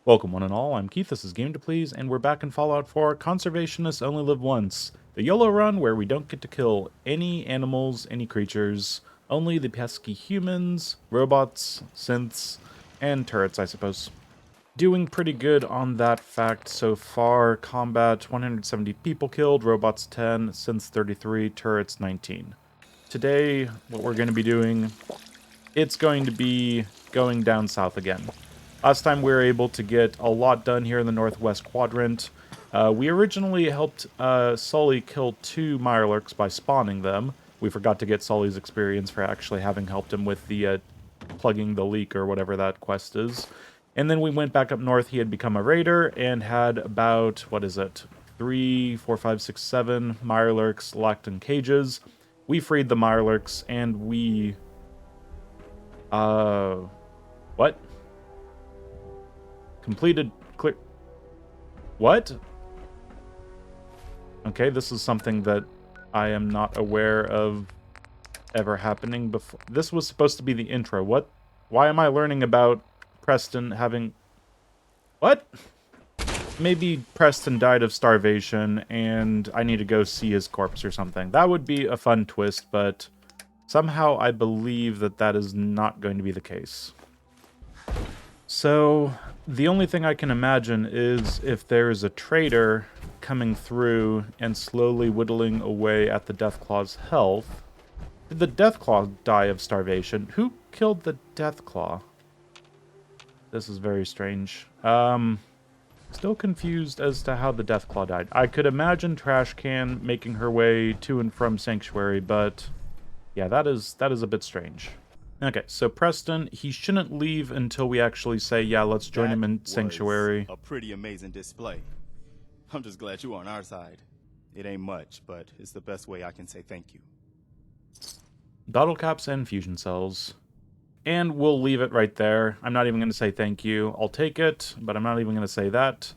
Welcome one and all, I'm Keith, this is Game to Please, and we're back in Fallout 4, Conservationists Only Live Once. The Yolo run where we don't get to kill any animals, any creatures, only the pesky humans, robots, synths, and turrets, I suppose. Doing pretty good on that fact so far. Combat, 170 people killed, robots 10, synths 33, turrets 19. Today, what we're going to be doing, it's going to be going down south again. Last time we were able to get a lot done here in the northwest quadrant. We originally helped Sully kill 2 Mirelurks by spawning them. We forgot to get Sully's experience for actually having helped him with the plugging the leak or whatever that quest is. And then we went back up north. He had become a raider and had about, 3, 4, 5, 6, 7 Mirelurks locked in cages. We freed the Mirelurks and we... What? Completed clear... What? Okay, this is something that I am not aware of ever happening before. This was supposed to be the intro. What? Why am I learning about Preston having... What? Maybe Preston died of starvation and I need to go see his corpse or something. That would be a fun twist, but somehow I believe that that is not going to be the case. So, the only thing I can imagine is if there is a traitor coming through and slowly whittling away at the Deathclaw's health. Did the Deathclaw die of starvation? Who killed the Deathclaw? This is very strange. Still confused as to how the Deathclaw died. I could imagine Trashcan making her way to and from Sanctuary, but yeah, that is a bit strange. Okay, so Preston, he shouldn't leave until we actually say, yeah, let's join him in Sanctuary. A pretty amazing display. I'm just glad you're on our side. It ain't much, but it's the best way I can say thank you. Bottle caps and fusion cells. And we'll leave it right there. I'm not even going to say thank you. I'll take it, but I'm not even going to say that.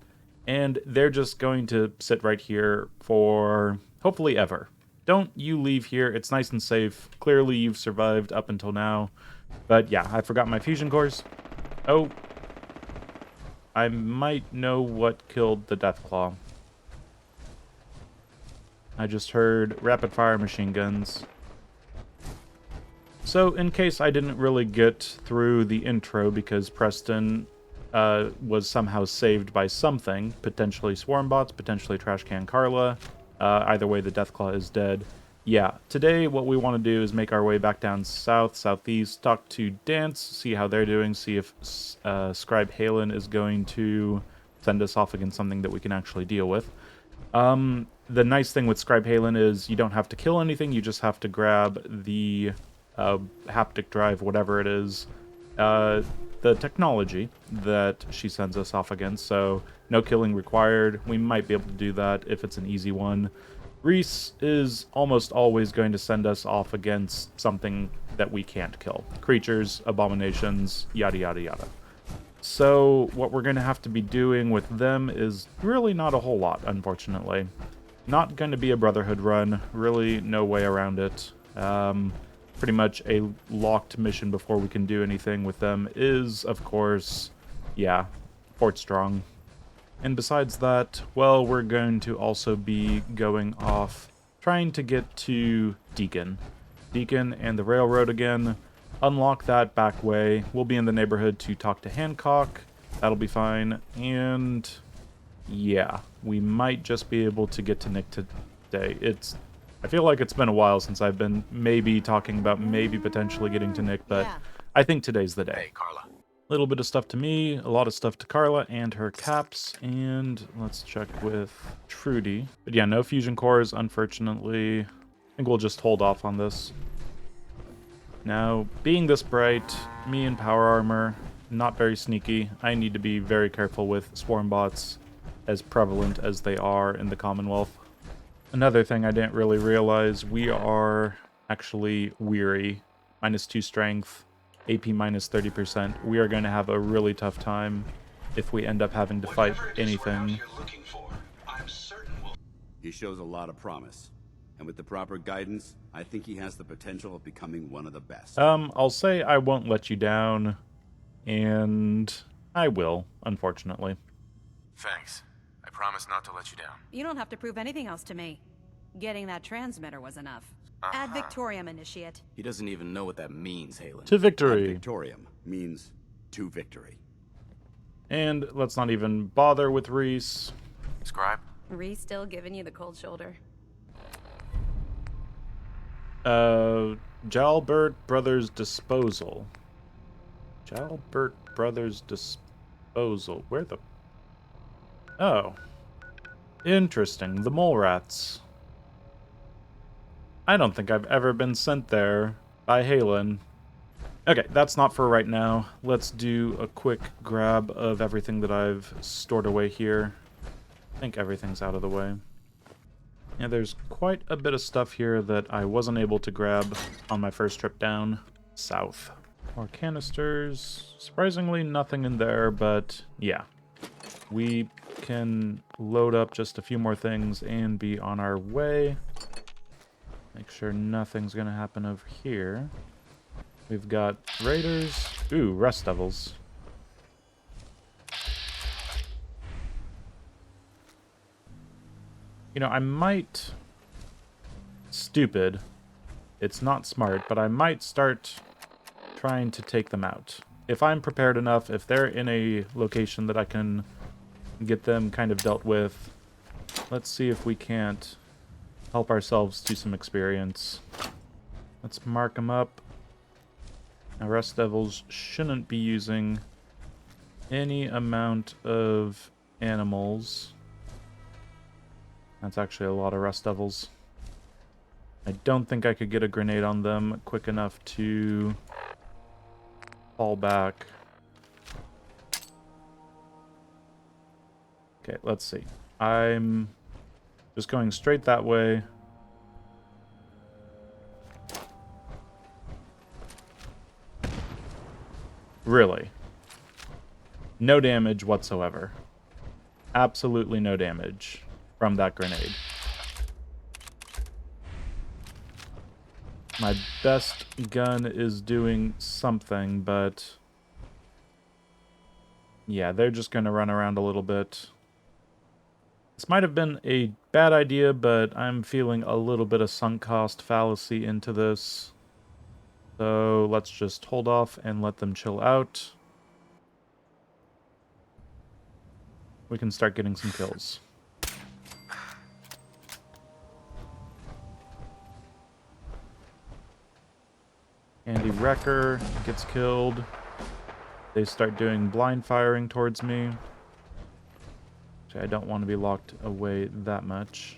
And they're just going to sit right here for hopefully ever. Don't you leave here. It's nice and safe. Clearly you've survived up until now. But yeah, I forgot my fusion cores. Oh. I might know what killed the Deathclaw. I just heard rapid fire machine guns. So in case I didn't really get through the intro because Preston was somehow saved by something, potentially Swarmbots, potentially Trashcan Carla. Either way, the Deathclaw is dead. Yeah, today what we want to do is make our way back down south, southeast, talk to Dance, see how they're doing, see if Scribe Halen is going to send us off against something that we can actually deal with. The nice thing with Scribe Halen is you don't have to kill anything, you just have to grab the haptic drive, whatever it is, the technology that she sends us off against, so no killing required. We might be able to do that if it's an easy one. Reese is almost always going to send us off against something that we can't kill. Creatures, abominations, yada yada yada. So what we're going to have to be doing with them is really not a whole lot, unfortunately. Not going to be a Brotherhood run, really no way around it. Pretty much a locked mission before we can do anything with them is, of course, yeah, Fort Strong. And besides that, well, we're going to also be going off, trying to get to Deacon. Deacon and the railroad again. Unlock that back way. We'll be in the neighborhood to talk to Hancock. That'll be fine. And yeah, we might just be able to get to Nick today. I feel like it's been a while since I've been maybe talking about maybe potentially getting to Nick, but I think today's the day. Hey, Carla. A little bit of stuff to me, a lot of stuff to Carla and her caps, and let's check with Trudy. But yeah, no fusion cores, unfortunately. I think we'll just hold off on this. Now, being this bright, me in power armor, not very sneaky. I need to be very careful with swarm bots, as prevalent as they are in the Commonwealth. Another thing I didn't really realize, we are actually weary. -2 strength, AP minus 30%. We are going to have a really tough time if we end up having to fight anything. He shows a lot of promise. And with the proper guidance, I think he has the potential of becoming one of the best. I'll say I won't let you down. And I will, unfortunately. Thanks. I promise not to let you down. You don't have to prove anything else to me. Getting that transmitter was enough. Ad Victoriam, Initiate. He doesn't even know what that means, Halen. To Ad victory. Victoriam means to victory. And let's not even bother with Reese. Scribe? Reese still giving you the cold shoulder. Jalbert Brothers Disposal. Jalbert Brothers Disposal. Where the... Oh. Interesting. The mole rats. I don't think I've ever been sent there by Halen. Okay, that's not for right now. Let's do a quick grab of everything that I've stored away here. I think everything's out of the way. Yeah, there's quite a bit of stuff here that I wasn't able to grab on my first trip down south. More canisters. Surprisingly, nothing in there, but yeah. We can load up just a few more things and be on our way. Make sure nothing's gonna happen over here. We've got raiders. Ooh, rust devils. You know, I might... Stupid. It's not smart, but I might start trying to take them out. If I'm prepared enough, if they're in a location that I can get them kind of dealt with, let's see if we can't help ourselves to some experience. Let's mark them up. Now, rust devils shouldn't be using any amount of animals. That's actually a lot of rust devils. I don't think I could get a grenade on them quick enough to fall back. Okay, let's see. I'm just going straight that way. Really. No damage whatsoever. Absolutely no damage from that grenade. My best gun is doing something, but... yeah, they're just going to run around a little bit. This might have been a bad idea, but I'm feeling a little bit of sunk cost fallacy into this. So let's just hold off and let them chill out. We can start getting some kills. Andy Wrecker gets killed. They start doing blind firing towards me. Which I don't want to be locked away that much.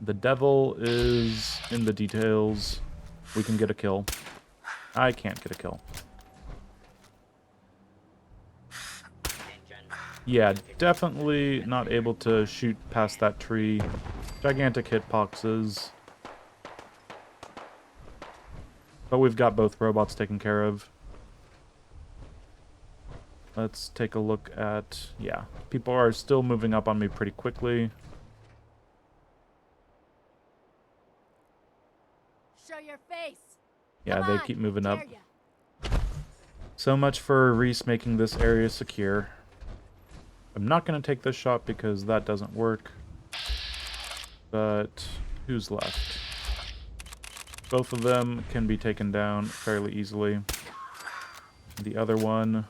The devil is in the details. We can get a kill. I can't get a kill. Yeah, definitely not able to shoot past that tree. Gigantic hitboxes. But we've got both robots taken care of. Let's take a look at... yeah, people are still moving up on me pretty quickly. Show your face. Yeah, Come they on, keep moving up. dare ya. So much for Reese making this area secure. I'm not going to take this shot because that doesn't work. But who's left? Both of them can be taken down fairly easily. The other one...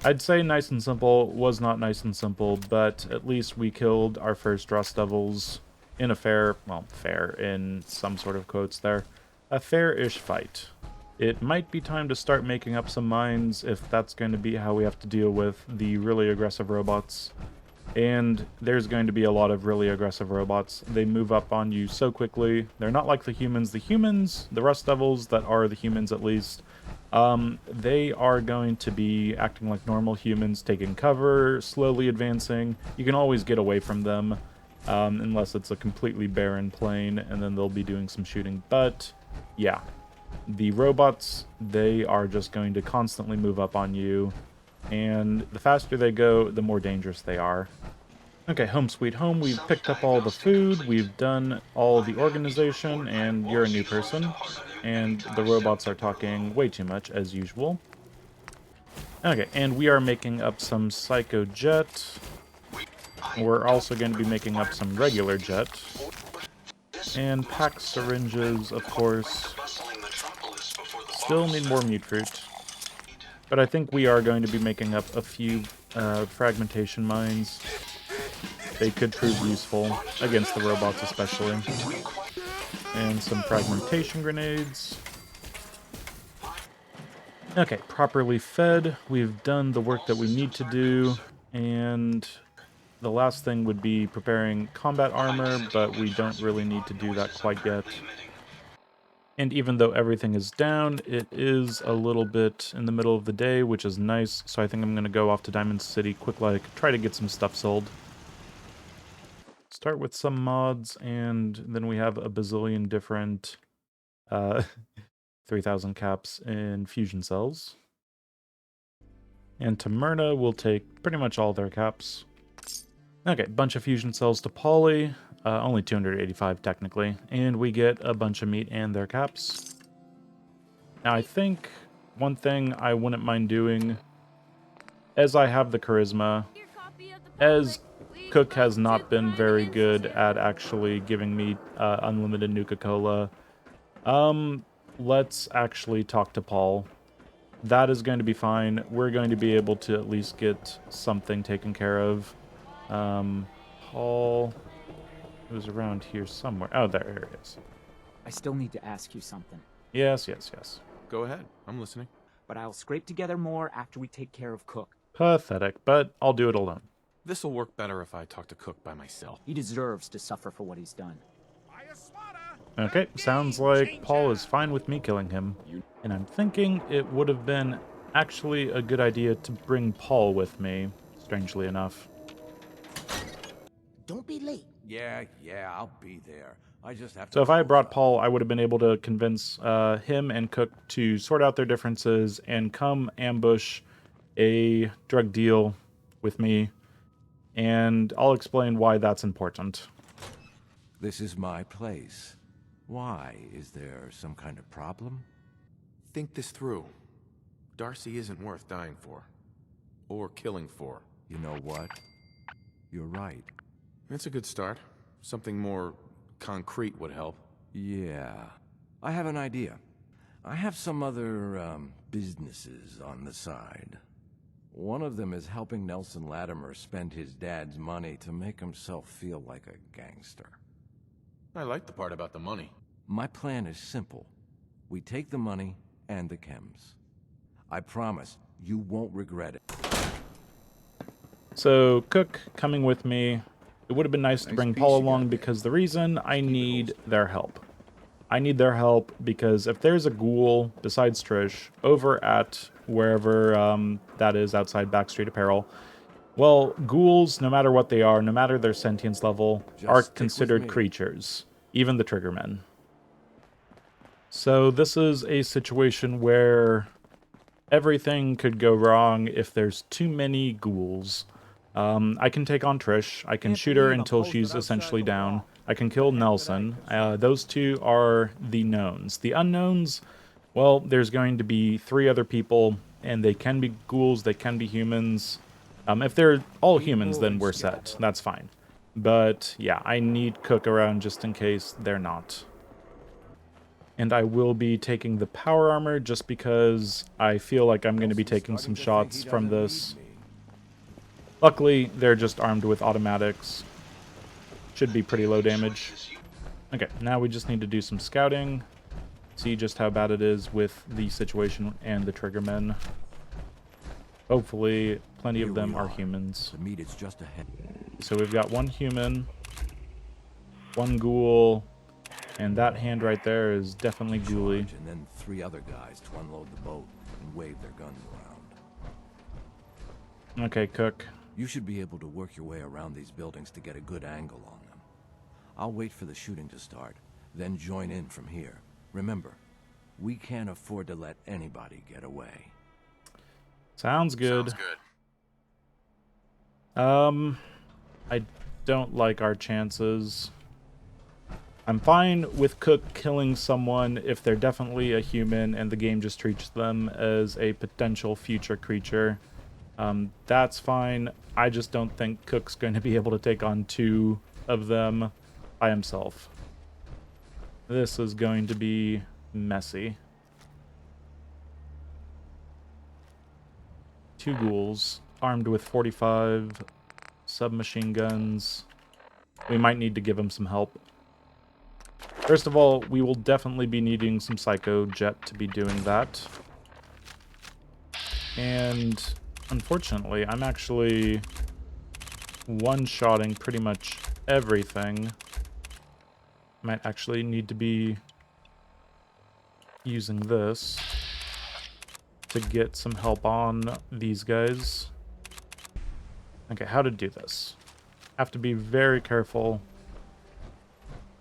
I'd say nice and simple was not nice and simple, but at least we killed our first Rust Devils in a fair, well, fair in some sort of quotes there, a fair-ish fight. It might be time to start making up some minds if that's going to be how we have to deal with the really aggressive robots. And there's going to be a lot of really aggressive robots. They move up on you so quickly. They're not like the humans. The humans, the Rust Devils that are the humans at least, they are going to be acting like normal humans, taking cover, slowly advancing. You can always get away from them, unless it's a completely barren plain, and then they'll be doing some shooting. But, yeah. The robots, they are just going to constantly move up on you, and the faster they go, the more dangerous they are. Okay, home sweet home. We've picked up all the food, we've done all the organization, and you're a new person. And the robots are talking way too much, as usual. Okay, and we are making up some Psycho Jet. We're also going to be making up some regular Jet. And pack syringes, of course. Still need more mute fruit. But I think we are going to be making up a few fragmentation mines. They could prove useful, against the robots especially. And some fragmentation grenades. Okay, properly fed. We've done the work that we need to do. And the last thing would be preparing combat armor, but we don't really need to do that quite yet. And even though everything is down, it is a little bit in the middle of the day, which is nice. So I think I'm going to go off to Diamond City quick like, try to get some stuff sold. Start with some mods, and then we have a bazillion different 3,000 caps in fusion cells. And to Myrna, we'll take pretty much all their caps. Okay, bunch of fusion cells to Polly. Only 285 technically. And we get a bunch of meat and their caps. Now I think one thing I wouldn't mind doing, as I have the charisma, as Cook has not been very good at actually giving me unlimited Nuka-Cola, let's actually talk to Paul. That is going to be fine. We're going to be able to at least get something taken care of. Paul... It was around here somewhere. Oh, there it is. I still need to ask you something, Yes, yes, yes. Go ahead. I'm listening. but I'll scrape together more after we take care of Cook. Pathetic, but I'll do it alone. This'll work better if I talk to Cook by myself. He deserves to suffer for what he's done. Okay, sounds like Paul is fine with me killing him. And I'm thinking it would have been actually a good idea to bring Paul with me, strangely enough. Don't be late. Yeah, I'll be there. I just have to... So if I had brought Paul, I would have been able to convince him and Cook to sort out their differences and come ambush a drug deal with me. And I'll explain why that's important. This is my place. Why? Is there some kind of problem? Think this through. Darcy isn't worth dying for. Or killing for. You know what? You're right. That's a good start. Something more concrete would help. Yeah. I have an idea. I have some other, businesses on the side. One of them is helping Nelson Latimer spend his dad's money to make himself feel like a gangster. I like the part about the money. My plan is simple. We take the money and the chems. I promise you won't regret it. So, Cook coming with me, it would have been nice to bring Paul along because the reason I need their help. I need their help because if there's a ghoul, besides Trish, over at wherever that is outside Backstreet Apparel, well, ghouls, no matter what they are, no matter their sentience level, are considered creatures, even the Triggermen. So this is a situation where everything could go wrong if there's too many ghouls. I can take on Trish. I can shoot her until she's essentially down. I can kill Nelson. Those two are the knowns. The unknowns, well, there's going to be 3 other people, and they can be ghouls, they can be humans. If they're all humans, then we're set. That's fine. But, yeah, I need Cook around just in case they're not. And I will be taking the power armor just because I feel like I'm going to be taking some shots from this. Luckily, they're just armed with automatics. Should be pretty low damage. Okay, now we just need to do some scouting. See just how bad it is with the situation and the Triggermen. Hopefully, plenty of them are humans. The meat is just ahead. So we've got 1 human, 1 ghoul, and that hand right there is definitely ghouly. And then 3 other guys to unload the boat and wave their guns around. Okay, Cook. You should be able to work your way around these buildings to get a good angle on them. I'll wait for the shooting to start, then join in from here. Remember, we can't afford to let anybody get away. Sounds good. Sounds good. I don't like our chances. I'm fine with Cook killing someone if they're definitely a human and the game just treats them as a potential future creature. That's fine. I just don't think Cook's going to be able to take on 2 of them by himself. This is going to be messy. 2 ghouls, armed with 45 submachine guns. We might need to give him some help. First of all, we will definitely be needing some Psycho Jet to be doing that. And unfortunately, I'm actually one-shotting pretty much everything. Might actually need to be using this to get some help on these guys. Okay, how to do this. Have to be very careful.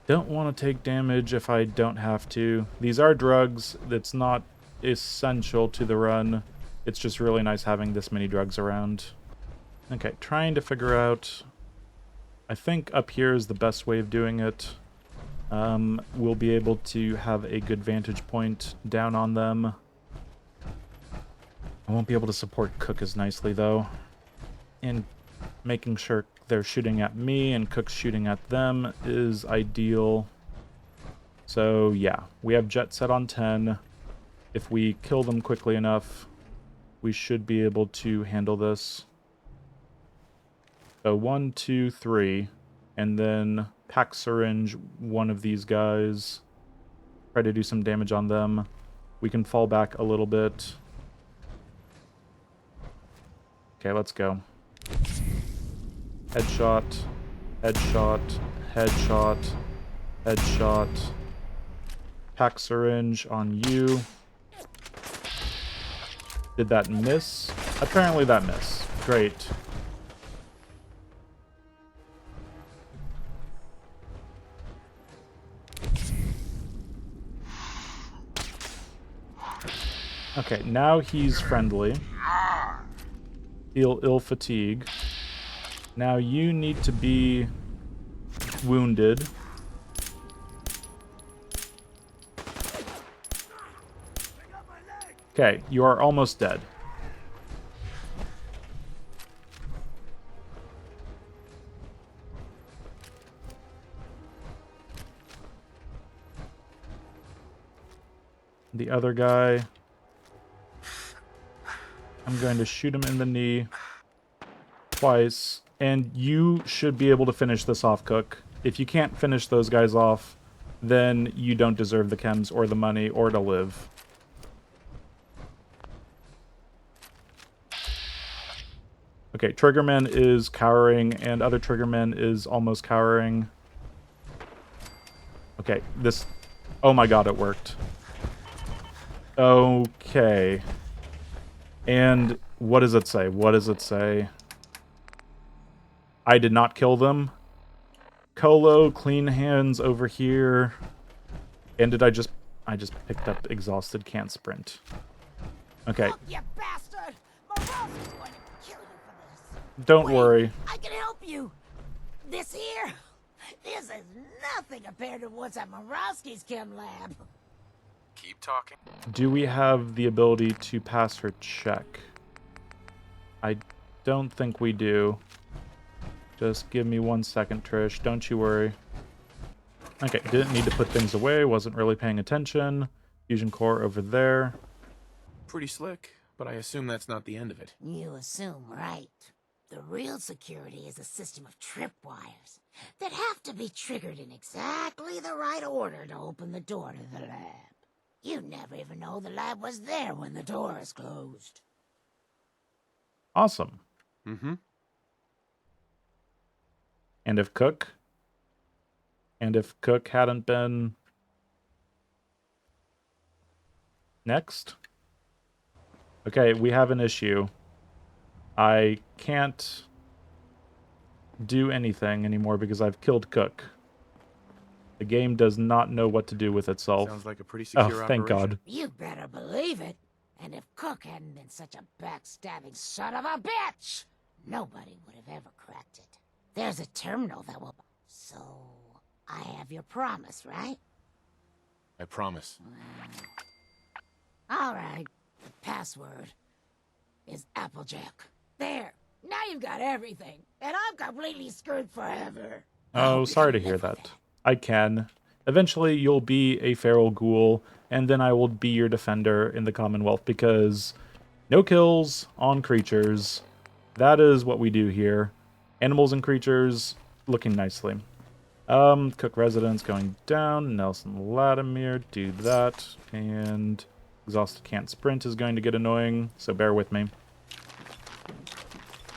Don't want to take damage if I don't have to. These are drugs. That's not essential to the run. It's just really nice having this many drugs around. Okay, trying to figure out... I think up here is the best way of doing it. We'll be able to have a good vantage point down on them. I won't be able to support Cook as nicely, though. And making sure they're shooting at me and Cook's shooting at them is ideal. So, yeah. We have Jet set on 10. If we kill them quickly enough, we should be able to handle this. So, 1, 2, 3. And then pack syringe one of these guys. Try to do some damage on them. We can fall back a little bit. Okay, let's go. Headshot, headshot, headshot, headshot. Pack syringe on you. Did that miss? Apparently that missed. Great. Okay, now he's friendly. Feel ill fatigue. Now you need to be wounded. Okay, you are almost dead. The other guy, I'm going to shoot him in the knee twice, and you should be able to finish this off, Cook. If you can't finish those guys off, then you don't deserve the chems or the money or to live. Okay, Triggerman is cowering, and other Triggerman is almost cowering. Okay, this... Oh my god, it worked. Okay. And what does it say? What does it say? I did not kill them. Colo, clean hands over here. And did I just picked up exhausted, can't sprint. Okay. Look, you bastard! Morales is going to kill you for this. Don't Wait, worry. I can help you. This here, this is nothing compared to what's at Morowski's chem lab. Keep talking. Do we have the ability to pass her check? I don't think we do. Just give me 1 second, Trish. Don't you worry. Okay, didn't need to put things away. Wasn't really paying attention. Fusion core over there. Pretty slick, but I assume that's not the end of it. You assume right. The real security is a system of tripwires that have to be triggered in exactly the right order to open the door to the lab. You never even know the lab was there when the door is closed. Awesome. Mm-hmm. And if Cook hadn't been next? Okay, we have an issue. I can't do anything anymore because I've killed Cook. The game does not know what to do with itself. Sounds like a pretty secure Oh, thank operation. God. You better believe it. And if Cook hadn't been such a backstabbing son of a bitch, nobody would have ever cracked it. There's a terminal that will... So, I have your promise, right? I promise. All right. The password is Applejack. There. Now you've got everything, and I'm completely screwed forever. I Oh, hope you sorry to can hear live with that. it. I can. Eventually, you'll be a feral ghoul, and then I will be your defender in the Commonwealth, because no kills on creatures. That is what we do here. Animals and creatures looking nicely. Cook Residence going down. Nelson Latimer, do that. And Exhausted Can't Sprint is going to get annoying, so bear with me.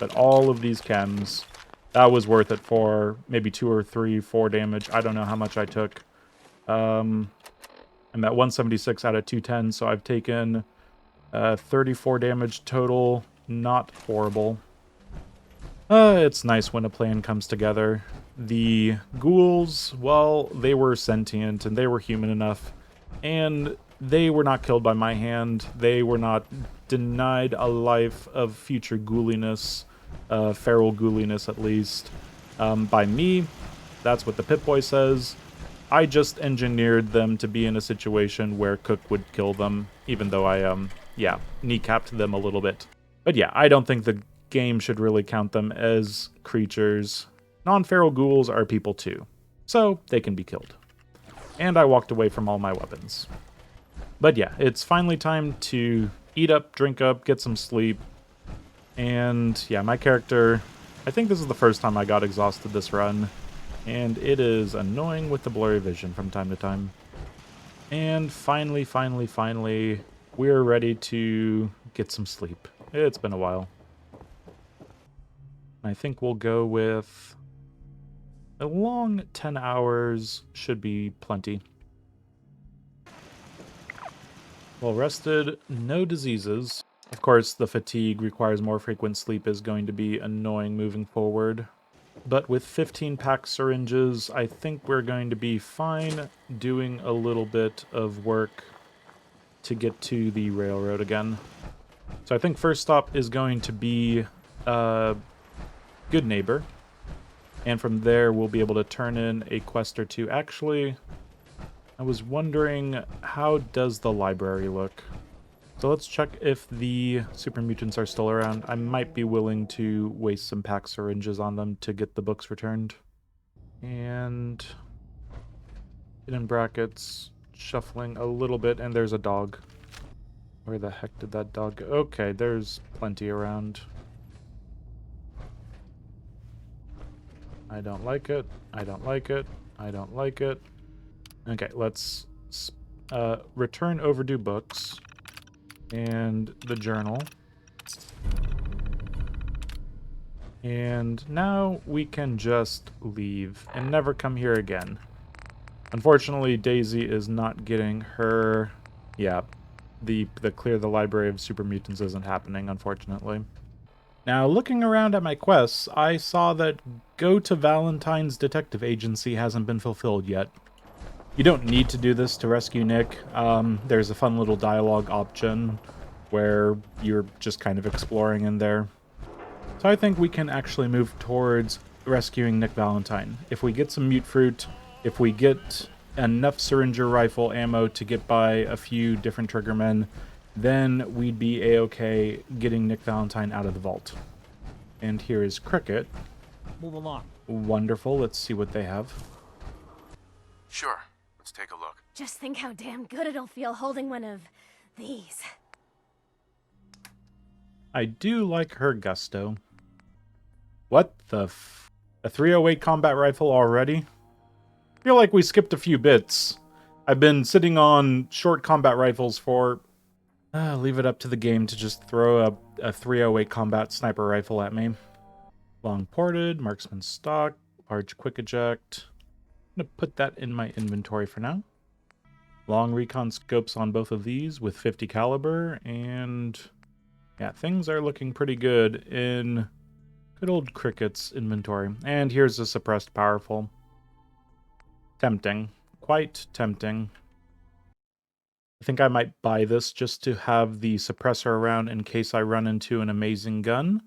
But all of these chems, that was worth it for maybe 2 or 3, 4 damage. I don't know how much I took. I'm at 176 out of 210, so I've taken 34 damage total. Not horrible. It's nice when a plan comes together. The ghouls, well, they were sentient and they were human enough, and they were not killed by my hand. They were not denied a life of future ghouliness, feral ghouliness at least, by me. That's what the Pip-Boy says. I just engineered them to be in a situation where Cook would kill them, even though I, kneecapped them a little bit. But yeah, I don't think the game should really count them as creatures. Non-feral ghouls are people too, so they can be killed. And I walked away from all my weapons. But yeah, it's finally time to eat up, drink up, get some sleep. And yeah, my character, I think this is the first time I got exhausted this run, and it is annoying with the blurry vision from time to time. And finally, we're ready to get some sleep. It's been a while. I think we'll go with a long 10 hours should be plenty. Well rested, no diseases. Of course, the fatigue requires more frequent sleep is going to be annoying moving forward. But with 15 pack syringes, I think we're going to be fine doing a little bit of work to get to the railroad again. So I think first stop is going to be Good Neighbor. And from there, we'll be able to turn in a quest or two. Actually, I was wondering, how does the library look? So let's check if the super mutants are still around. I might be willing to waste some pack syringes on them to get the books returned. And in brackets, shuffling a little bit, and there's a dog. Where the heck did that dog go? Okay, there's plenty around. I don't like it. I don't like it. I don't like it. Okay, let's return overdue books and the journal. And now we can just leave and never come here again. Unfortunately, Daisy is not getting her... Yeah, the clear the library of super mutants isn't happening, unfortunately. Now, looking around at my quests, I saw that Go to Valentine's Detective Agency hasn't been fulfilled yet. You don't need to do this to rescue Nick. There's a fun little dialogue option where you're just kind of exploring in there. So I think we can actually move towards rescuing Nick Valentine. If we get some mute fruit, if we get enough syringer rifle ammo to get by a few different triggermen, then we'd be a-okay getting Nick Valentine out of the vault. And here is Cricket. Move along. Wonderful. Let's see what they have. Sure. Let's take a look. Just think how damn good it'll feel holding one of these. I do like her gusto. What the a 308 combat rifle already? I feel like we skipped a few bits. I've been sitting on short combat rifles for... leave it up to the game to just throw a 308 combat sniper rifle at me. Long ported, marksman stock, large quick eject. I'm going to put that in my inventory for now. Long recon scopes on both of these with 50 caliber, and yeah, things are looking pretty good in good old Cricket's inventory. And here's a suppressed powerful. Tempting. Quite tempting. I think I might buy this just to have the suppressor around in case I run into an amazing gun.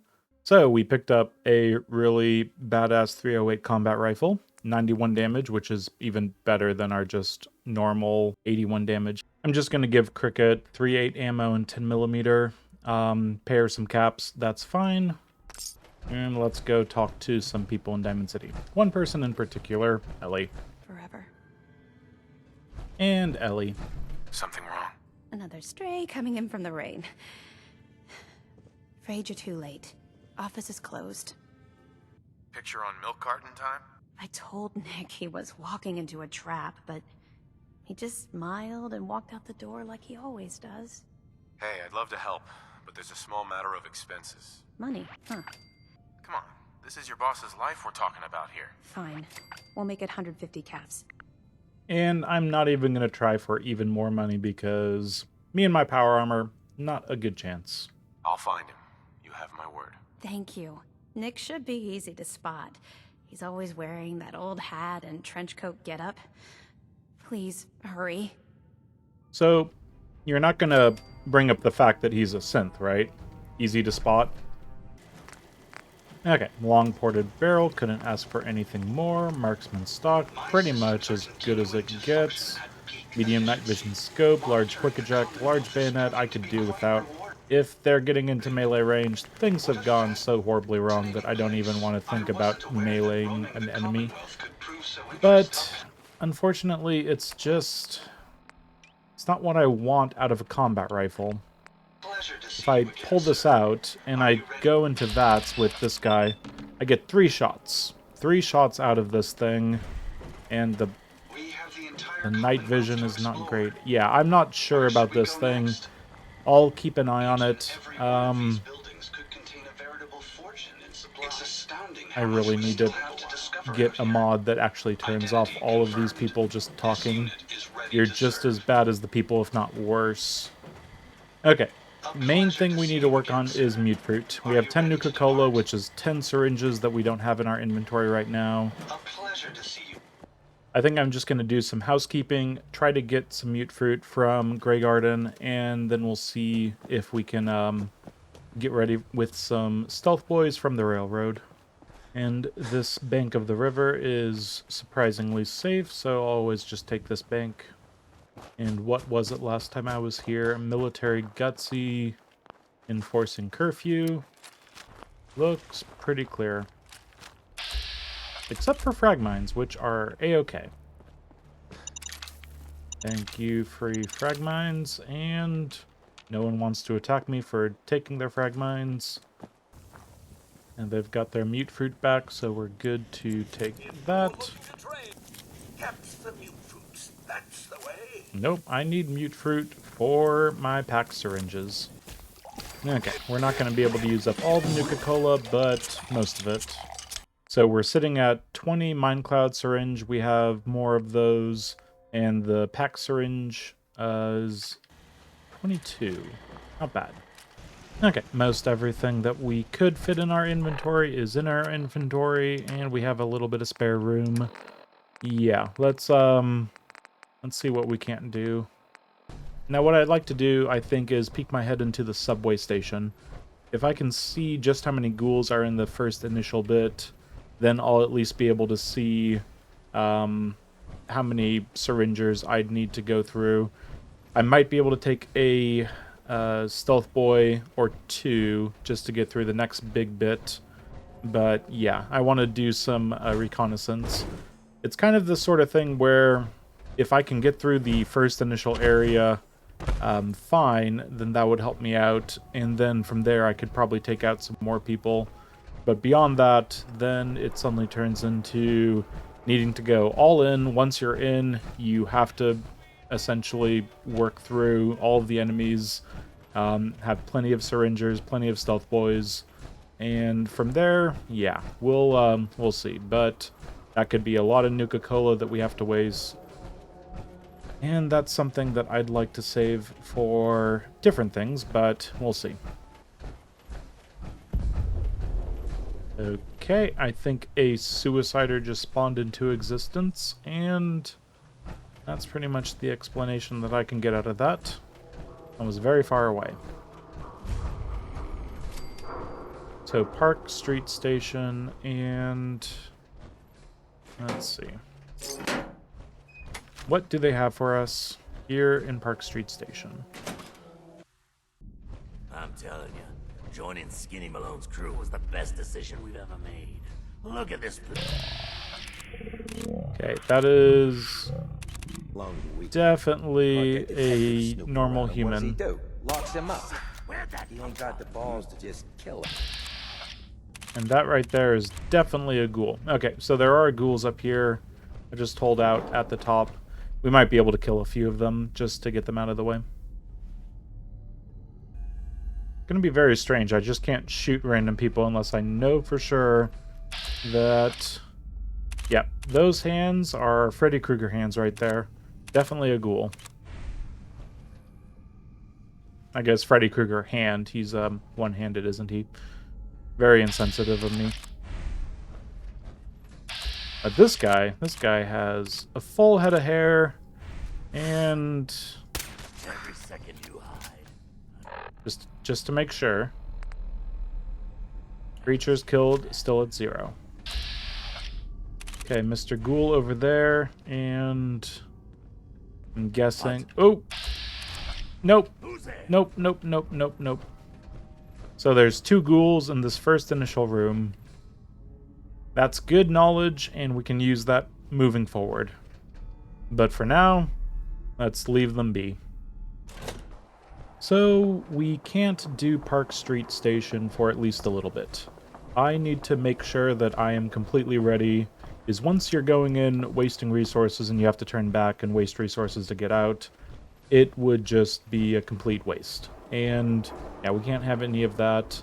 So we picked up a really badass 308 combat rifle, 91 damage, which is even better than our just normal 81 damage. I'm just going to give Cricket 3.8 ammo and 10mm, pay her some caps, that's fine. And let's go talk to some people in Diamond City. One person in particular, Ellie. Forever. And Ellie. Something wrong? Another stray coming in from the rain. Afraid you're too late. Office is closed. Picture on milk carton time? I told Nick he was walking into a trap, but he just smiled and walked out the door like he always does. Hey, I'd love to help, but there's a small matter of expenses. Money, huh? Come on, this is your boss's life we're talking about here. Fine. We'll make it 150 caps. And I'm not even going to try for even more money because me and my power armor, not a good chance. I'll find him. You have my word. Thank you. Nick should be easy to spot. He's always wearing that old hat and trench coat getup. Please, hurry. So, you're not going to bring up the fact that he's a synth, right? Easy to spot. Okay, long ported barrel, couldn't ask for anything more. Marksman stock, pretty much as good as it gets. Medium night vision scope, large quick eject, large bayonet, I could do without. If they're getting into melee range, things have gone so horribly wrong that I don't even want to think about meleeing an enemy. But, unfortunately, it's not what I want out of a combat rifle. If I pull this out, and I go into VATS with this guy, I get 3 shots. 3 shots out of this thing, and the night vision is not great. Yeah, I'm not sure about this thing. I'll keep an eye on it. I really need to get a mod that actually turns off all of these people just talking. You're just as bad as the people, if not worse. Okay. Main thing we need to work on is mute fruit. We have 10 Nuka-Cola, which is 10 syringes that we don't have in our inventory right now. I think I'm just going to do some housekeeping, try to get some mute fruit from Grey Garden, and then we'll see if we can get ready with some stealth boys from the railroad. And this bank of the river is surprisingly safe, so I'll always just take this bank. And what was it last time I was here? Military gutsy, enforcing curfew. Looks pretty clear. Except for frag mines, which are a-okay. Thank you, free frag mines, and no one wants to attack me for taking their frag mines. And they've got their mute fruit back, so we're good to take that. Nope, I need mute fruit for my pack syringes. Okay, we're not going to be able to use up all the Nuka-Cola, but most of it. So we're sitting at 20 Minecloud syringe. We have more of those, and the pack syringe is 22. Not bad. Okay, most everything that we could fit in our inventory is in our inventory, and we have a little bit of spare room. Yeah, let's see what we can't do. Now, what I'd like to do, I think, is peek my head into the subway station. If I can see just how many ghouls are in the first initial bit, then I'll at least be able to see how many syringers I'd need to go through. I might be able to take a stealth boy or 2 just to get through the next big bit. But yeah, I want to do some reconnaissance. It's kind of the sort of thing where if I can get through the first initial area fine, then that would help me out. And then from there, I could probably take out some more people. But beyond that, then it suddenly turns into needing to go all in. Once you're in, you have to essentially work through all of the enemies, have plenty of syringers, plenty of stealth boys. And from there, yeah, we'll see. But that could be a lot of Nuka-Cola that we have to waste. And that's something that I'd like to save for different things, but we'll see. Okay, I think a suicider just spawned into existence, and that's pretty much the explanation that I can get out of that. I was very far away. So Park Street Station and let's see. What do they have for us here in Park Street Station? I'm telling you, joining Skinny Malone's crew was the best decision we've ever made. Look at this. Okay, that is definitely a normal human. Locks him up. He ain't got the balls to just kill him. And that right there is definitely a ghoul. Okay, so there are ghouls up here. I just hold out at the top. We might be able to kill a few of them just to get them out of the way. Gonna be very strange. I just can't shoot random people unless I know for sure that... Yep, those hands are Freddy Krueger hands right there. Definitely a ghoul. I guess Freddy Krueger hand. He's one-handed, isn't he? Very insensitive of me. But this guy has a full head of hair and Every second you hide. just to make sure. Creatures killed still at 0. Okay, Mr. Ghoul over there, and I'm guessing. Oh, nope, nope, nope, nope, nope, nope. So there's 2 ghouls in this first initial room. That's good knowledge, and we can use that moving forward. But for now, let's leave them be. So we can't do Park Street Station for at least a little bit. I need to make sure that I am completely ready. Is once you're going in, wasting resources, and you have to turn back and waste resources to get out, it would just be a complete waste. And yeah, we can't have any of that.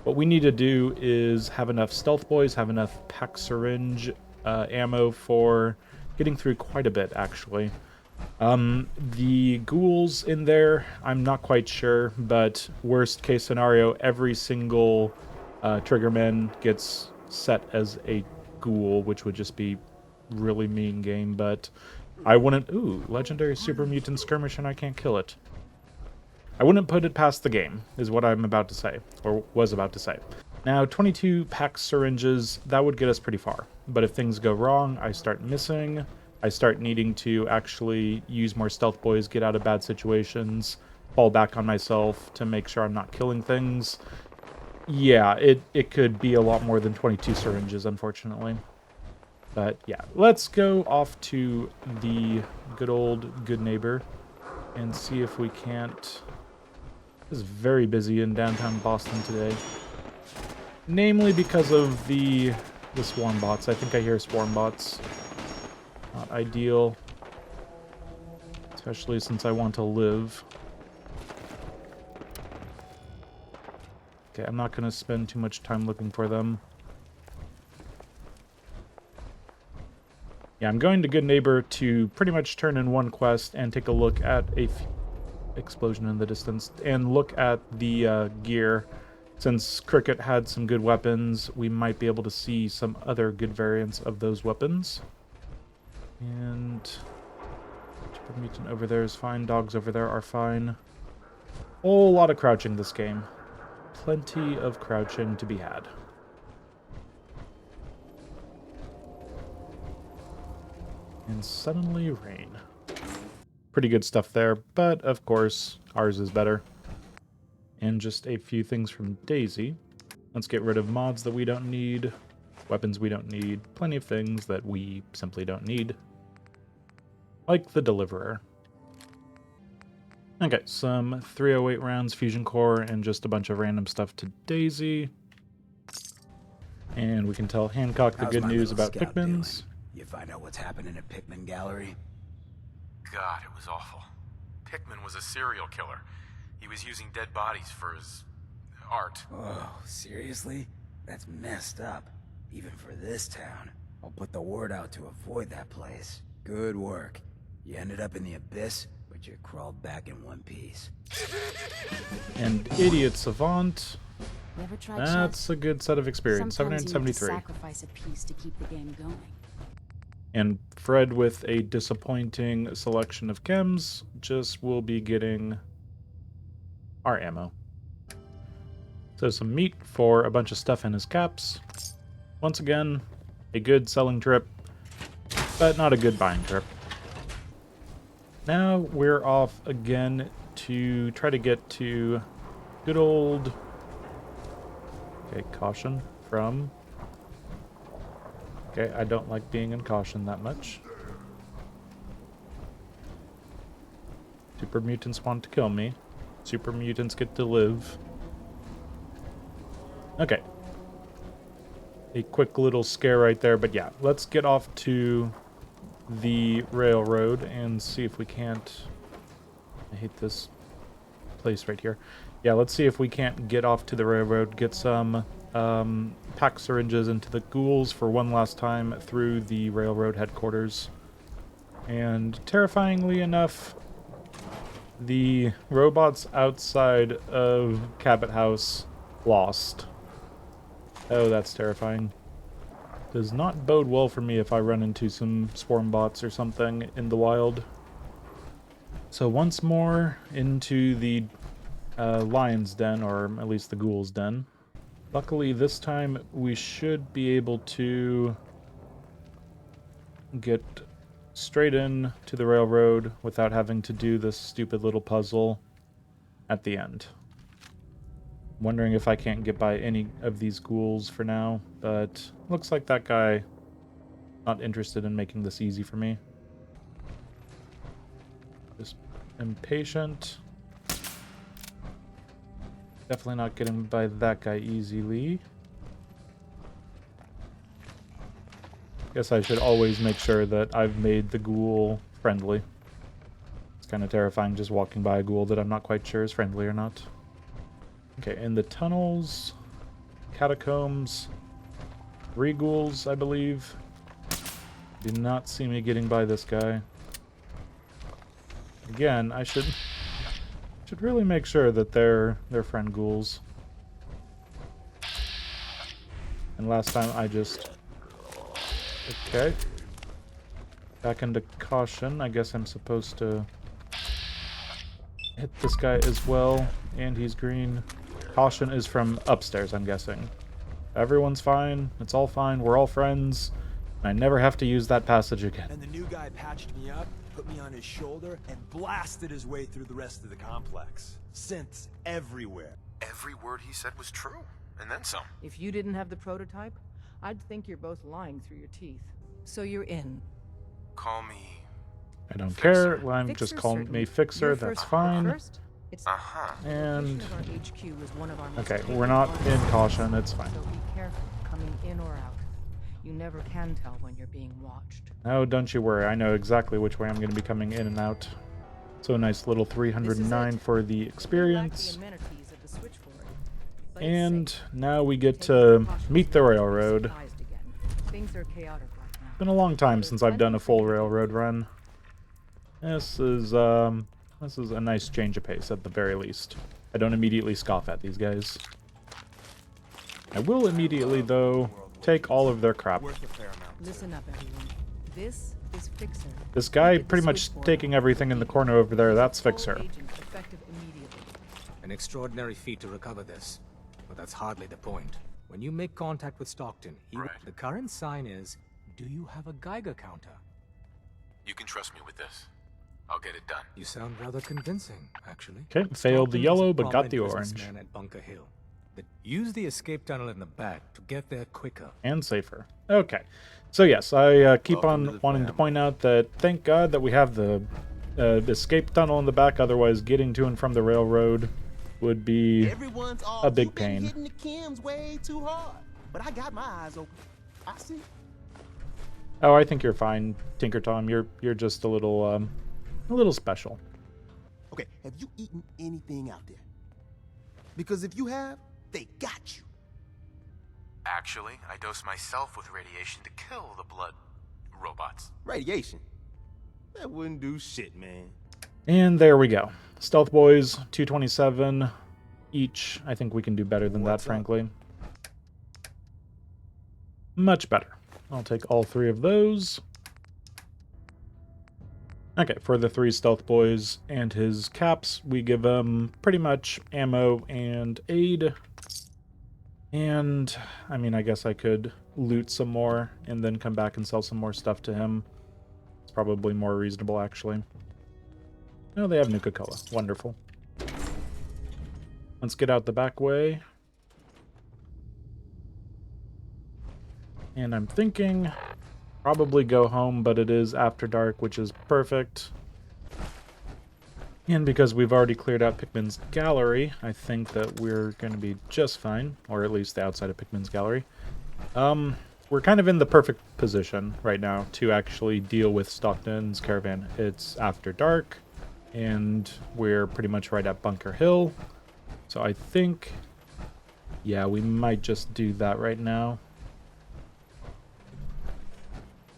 What we need to do is have enough stealth boys, have enough pack syringe ammo for getting through quite a bit, actually. The ghouls in there, I'm not quite sure, but worst case scenario, every single triggerman gets set as a ghoul, which would just be really mean game, but I wouldn't... Ooh, legendary super mutant skirmish and I can't kill it. I wouldn't put it past the game, is what I'm about to say, or was about to say. Now, 22 pack syringes, that would get us pretty far. But if things go wrong, I start missing, I start needing to actually use more stealth boys, get out of bad situations, fall back on myself to make sure I'm not killing things. Yeah, it could be a lot more than 22 syringes, unfortunately. But yeah, let's go off to the good old good neighbor and see if we can't... It's very busy in downtown Boston today. Namely because of the swarm bots. I think I hear swarm bots. Not ideal. Especially since I want to live. Okay, I'm not going to spend too much time looking for them. Yeah, I'm going to Good Neighbor to pretty much turn in one quest and take a look at a explosion in the distance and look at the gear. Since Cricket had some good weapons, we might be able to see some other good variants of those weapons. And Super Mutant over there is fine. Dogs over there are fine. Whole lot of crouching this game. Plenty of crouching to be had. And suddenly rain. Pretty good stuff there, but of course ours is better. And just a few things from Daisy. Let's get rid of mods that we don't need, weapons we don't need, plenty of things that we simply don't need. Like the Deliverer. Okay, some 308 rounds, fusion core, and just a bunch of random stuff to Daisy. And we can tell Hancock the good news about Pikmins. You find out what's happening at Pikmin Gallery? God, it was awful. Pikmin was a serial killer. He was using dead bodies for his... art. Oh, seriously? That's messed up. Even for this town. I'll put the word out to avoid that place. Good work. You ended up in the abyss, but you crawled back in one piece. And Idiot Savant. Never tried That's chess? a good set of experience. Sometimes you need to 773. sacrifice a piece to keep the game going. And Fred, with a disappointing selection of chems, just will be getting our ammo. So some meat for a bunch of stuff in his caps. Once again, a good selling trip, but not a good buying trip. Now we're off again to try to get to good old... Okay, caution from... Okay, I don't like being in caution that much. Super mutants want to kill me. Super mutants get to live. Okay. A quick little scare right there, but yeah, let's get off to the railroad and see if we can't... I hate this place right here. Yeah, let's see if we can't get off to the railroad, get some pack syringes into the ghouls for one last time through the railroad headquarters. And terrifyingly enough, the robots outside of Cabot House lost. Oh, that's terrifying. Does not bode well for me if I run into some swarm bots or something in the wild. So once more into the lion's den, or at least the ghoul's den. Luckily this time we should be able to get straight in to the railroad without having to do this stupid little puzzle at the end. Wondering if I can't get by any of these ghouls for now, but looks like that guy not interested in making this easy for me. Just impatient. Definitely not getting by that guy easily. Guess I should always make sure that I've made the ghoul friendly. It's kind of terrifying just walking by a ghoul that I'm not quite sure is friendly or not. Okay, in the tunnels, catacombs, 3 ghouls, I believe. Did not see me getting by this guy. Again, I should really make sure that they're friend ghouls. And last time I just... Okay. Back into caution. I guess I'm supposed to hit this guy as well. And he's green. Caution is from upstairs, I'm guessing. Everyone's fine. It's all fine. We're all friends. I never have to use that passage again. And the new guy patched me up, put me on his shoulder, and blasted his way through the rest of the complex. Synths everywhere. Every word he said was true, and then some. If you didn't have the prototype, I'd think you're both lying through your teeth. So you're in. Call me... I don't care. Well, I'm Fixer just calling certainly. me Fixer. Your That's first- fine. First, it's And... our HQ was one of our most Okay, hated we're not in ones. caution. It's fine. So be careful coming in or out. You never can tell when you're being watched. Oh, don't you worry. I know exactly which way I'm going to be coming in and out. So a nice little 309 for the experience. And now we get to meet the railroad. Things are chaotic right now. It's been a long time since I've done a full railroad run. This is a nice change of pace at the very least. I don't immediately scoff at these guys. I will immediately, though, take all of their crap. Listen up, everyone. This is Fixer. This guy pretty much taking everything in the corner over there, that's Fixer. An extraordinary feat to recover this, but that's hardly the point. When you make contact with Stockton, the current sign is, do you have a Geiger counter? You can trust me with this. I'll get it done. You sound rather convincing, actually. Okay, failed the Stockton is yellow, a but got the prominent orange. businessman at Bunker Hill. But use the escape tunnel in the back to get there quicker. And safer. Okay. So yes, I keep on wanting to point out that thank God that we have the escape tunnel in the back, otherwise getting to and from the railroad would be a big pain. Hitting the chems way too hard, but I got my eyes open. I see. Oh, I think you're fine, Tinker Tom. You're just a little special. Okay, have you eaten anything out there? Because if you have, they got you. Actually, I dose myself with radiation to kill the blood robots. Radiation? That wouldn't do shit, man. And there we go. Stealth Boys, 227 each. I think we can do better than that, frankly. Much better. I'll take all 3 of those. Okay, for the 3 Stealth Boys and his caps, we give them pretty much ammo and aid. And, I mean, I guess I could loot some more and then come back and sell some more stuff to him. It's probably more reasonable, actually. No, they have Nuka-Cola. Wonderful. Let's get out the back way. And I'm thinking probably go home, but it is after dark, which is perfect. And because we've already cleared out Pikmin's gallery, I think that we're going to be just fine, or at least the outside of Pikmin's gallery. We're kind of in the perfect position right now to actually deal with Stockton's caravan. It's after dark, and we're pretty much right at Bunker Hill. So I think, yeah, we might just do that right now.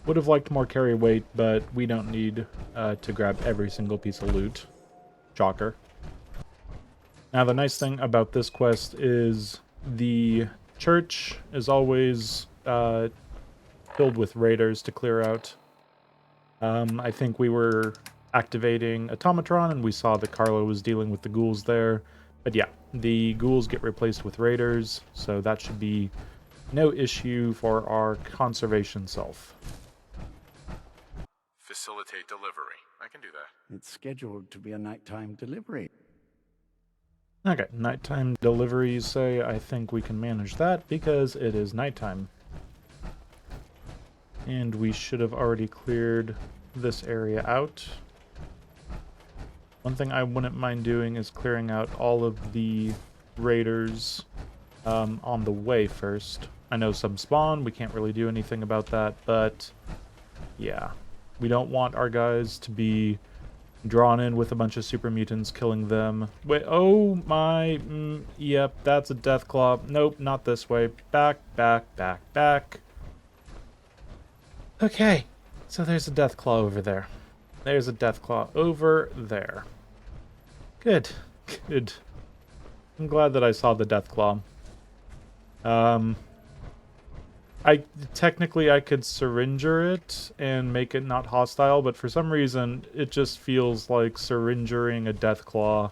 Would have liked more carry weight, but we don't need to grab every single piece of loot. Shocker. Now, the nice thing about this quest is the church is always filled with raiders to clear out. I think we were activating Automatron, and we saw that Carlo was dealing with the ghouls there. But yeah, the ghouls get replaced with raiders, so that should be no issue for our conservation self. Facilitate delivery. I can do that. It's scheduled to be a nighttime delivery. Okay, nighttime delivery, you say. I think we can manage that because it is nighttime. And we should have already cleared this area out. One thing I wouldn't mind doing is clearing out all of the raiders on the way first. I know some spawn, we can't really do anything about that, but yeah. We don't want our guys to be drawn in with a bunch of super mutants, killing them. Wait, oh my, yep, that's a Deathclaw. Nope, not this way. Back, back, back, back. Okay, so there's a Deathclaw over there. There's a Deathclaw over there. Good, good. I'm glad that I saw the Deathclaw. Technically I could syringer it and make it not hostile, but for some reason it just feels like syringering a Deathclaw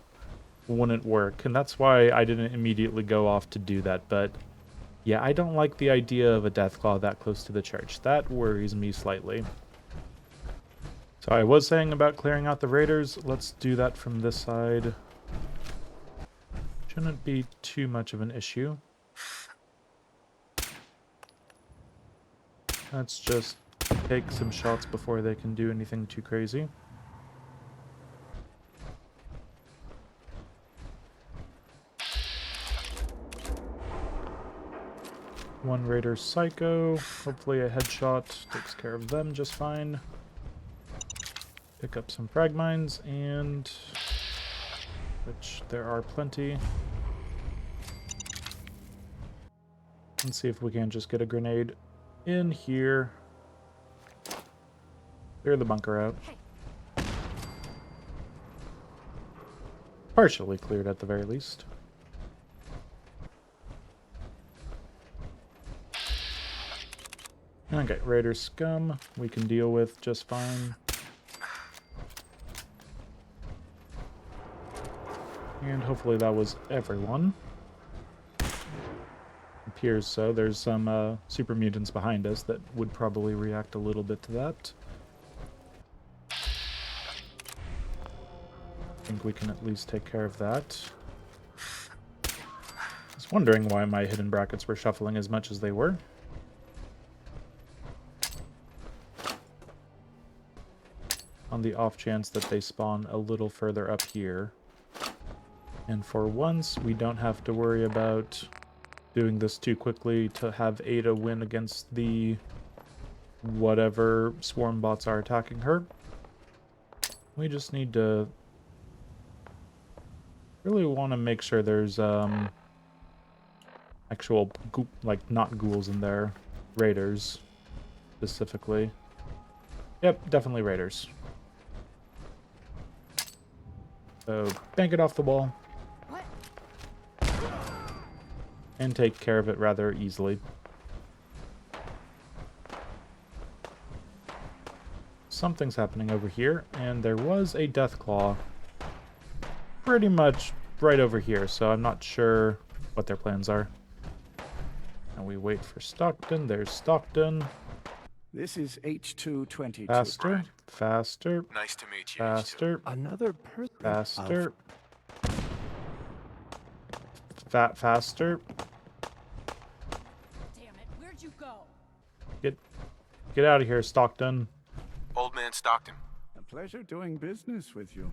wouldn't work, and that's why I didn't immediately go off to do that. But yeah, I don't like the idea of a Deathclaw that close to the church. That worries me slightly. So I was saying about clearing out the raiders. Let's do that from this side. Shouldn't be too much of an issue. Let's just take some shots before they can do anything too crazy. One Raider Psycho. Hopefully a headshot takes care of them just fine. Pick up some frag mines, and which there are plenty. Let's see if we can just get a grenade in here. Clear the bunker out. Partially cleared at the very least. Okay, Raider scum we can deal with just fine. And hopefully that was everyone. Appears so. There's some super mutants behind us that would probably react a little bit to that. I think we can at least take care of that. I was wondering why my hidden brackets were shuffling as much as they were. On the off chance that they spawn a little further up here. And for once, we don't have to worry about doing this too quickly to have Ada win against the whatever swarm bots are attacking her. We just need to really want to make sure there's actual like not ghouls in there, raiders specifically. Yep, definitely raiders. So bank it off the wall. And take care of it rather easily. Something's happening over here, and there was a Deathclaw pretty much right over here, so I'm not sure what their plans are. And we wait for Stockton. There's Stockton. This is H222. Faster. Faster. Nice to meet you. Faster. Another person. Faster. Faster. Damn it, where'd you go? Get out of here, Stockton. Old man Stockton. A pleasure doing business with you.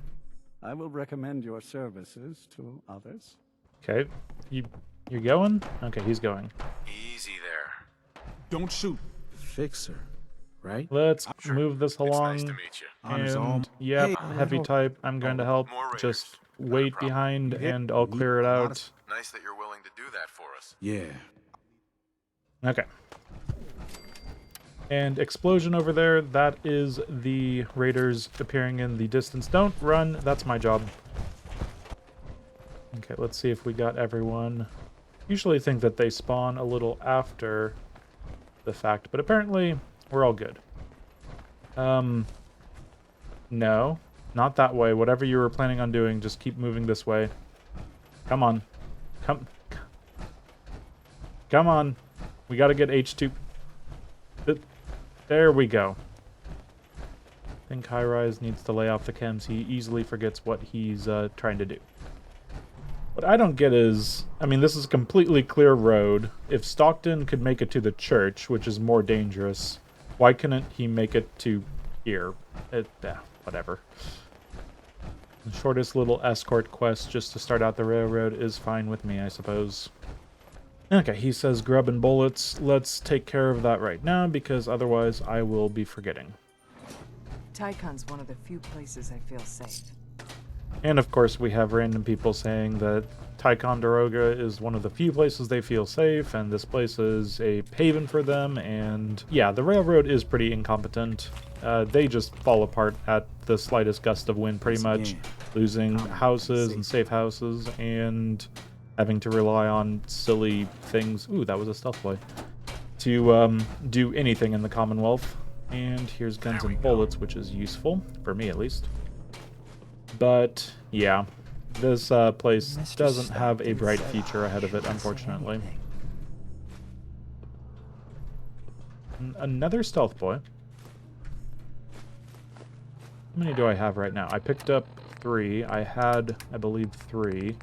I will recommend your services to others. Okay. You're going? Okay, he's going. Easy there. Don't shoot. Fixer, right? Let's move this along. Nice to meet you. On his own. Yep, Hey, heavy type. I'm going to help. More raiders. Just wait behind and I'll clear it out. Nice that you're willing to do that for us. Yeah. Okay. And explosion over there. That is the raiders appearing in the distance. Don't run. That's my job. Okay, let's see if we got everyone. Usually think that they spawn a little after the fact, but apparently we're all good. No, not that way. Whatever you were planning on doing, just keep moving this way. Come on. Come on. We gotta get H2. There we go. I think High Rise needs to lay off the chems. He easily forgets what he's trying to do. What I don't get is, I mean, this is a completely clear road. If Stockton could make it to the church, which is more dangerous, why couldn't he make it to here? Whatever. The shortest little escort quest just to start out the railroad is fine with me, I suppose. Okay, he says grub and bullets. Let's take care of that right now, because otherwise I will be forgetting. Tycon's one of the few places I feel safe. And of course we have random people saying that Ticonderoga is one of the few places they feel safe, and this place is a haven for them, and yeah, the railroad is pretty incompetent. They just fall apart at the slightest gust of wind, pretty much, losing houses and safe houses, and having to rely on silly things. Ooh, that was a stealth boy. To do anything in the Commonwealth. And here's guns and bullets, which is useful, for me at least. But, yeah, this place doesn't have a bright future ahead of it, unfortunately. Another stealth boy. How many do I have right now? I picked up 3. I had, I believe, 3.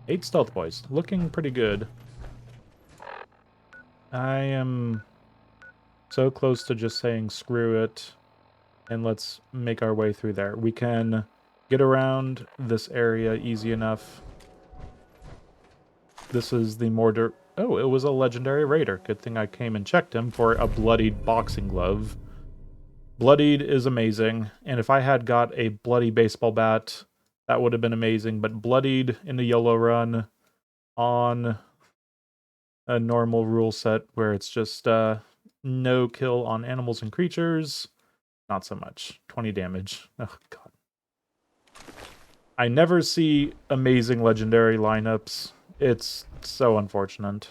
8 stealth boys. Looking pretty good. I am so close to just saying screw it. And let's make our way through there. We can get around this area easy enough. This is the mortar. Oh, it was a legendary raider. Good thing I came and checked him for a bloodied boxing glove. Bloodied is amazing. And if I had got a bloody baseball bat, that would have been amazing. But bloodied in the Yolo run on a normal rule set where it's just no kill on animals and creatures. Not so much. 20 damage. Oh, God. I never see amazing legendary lineups. It's so unfortunate.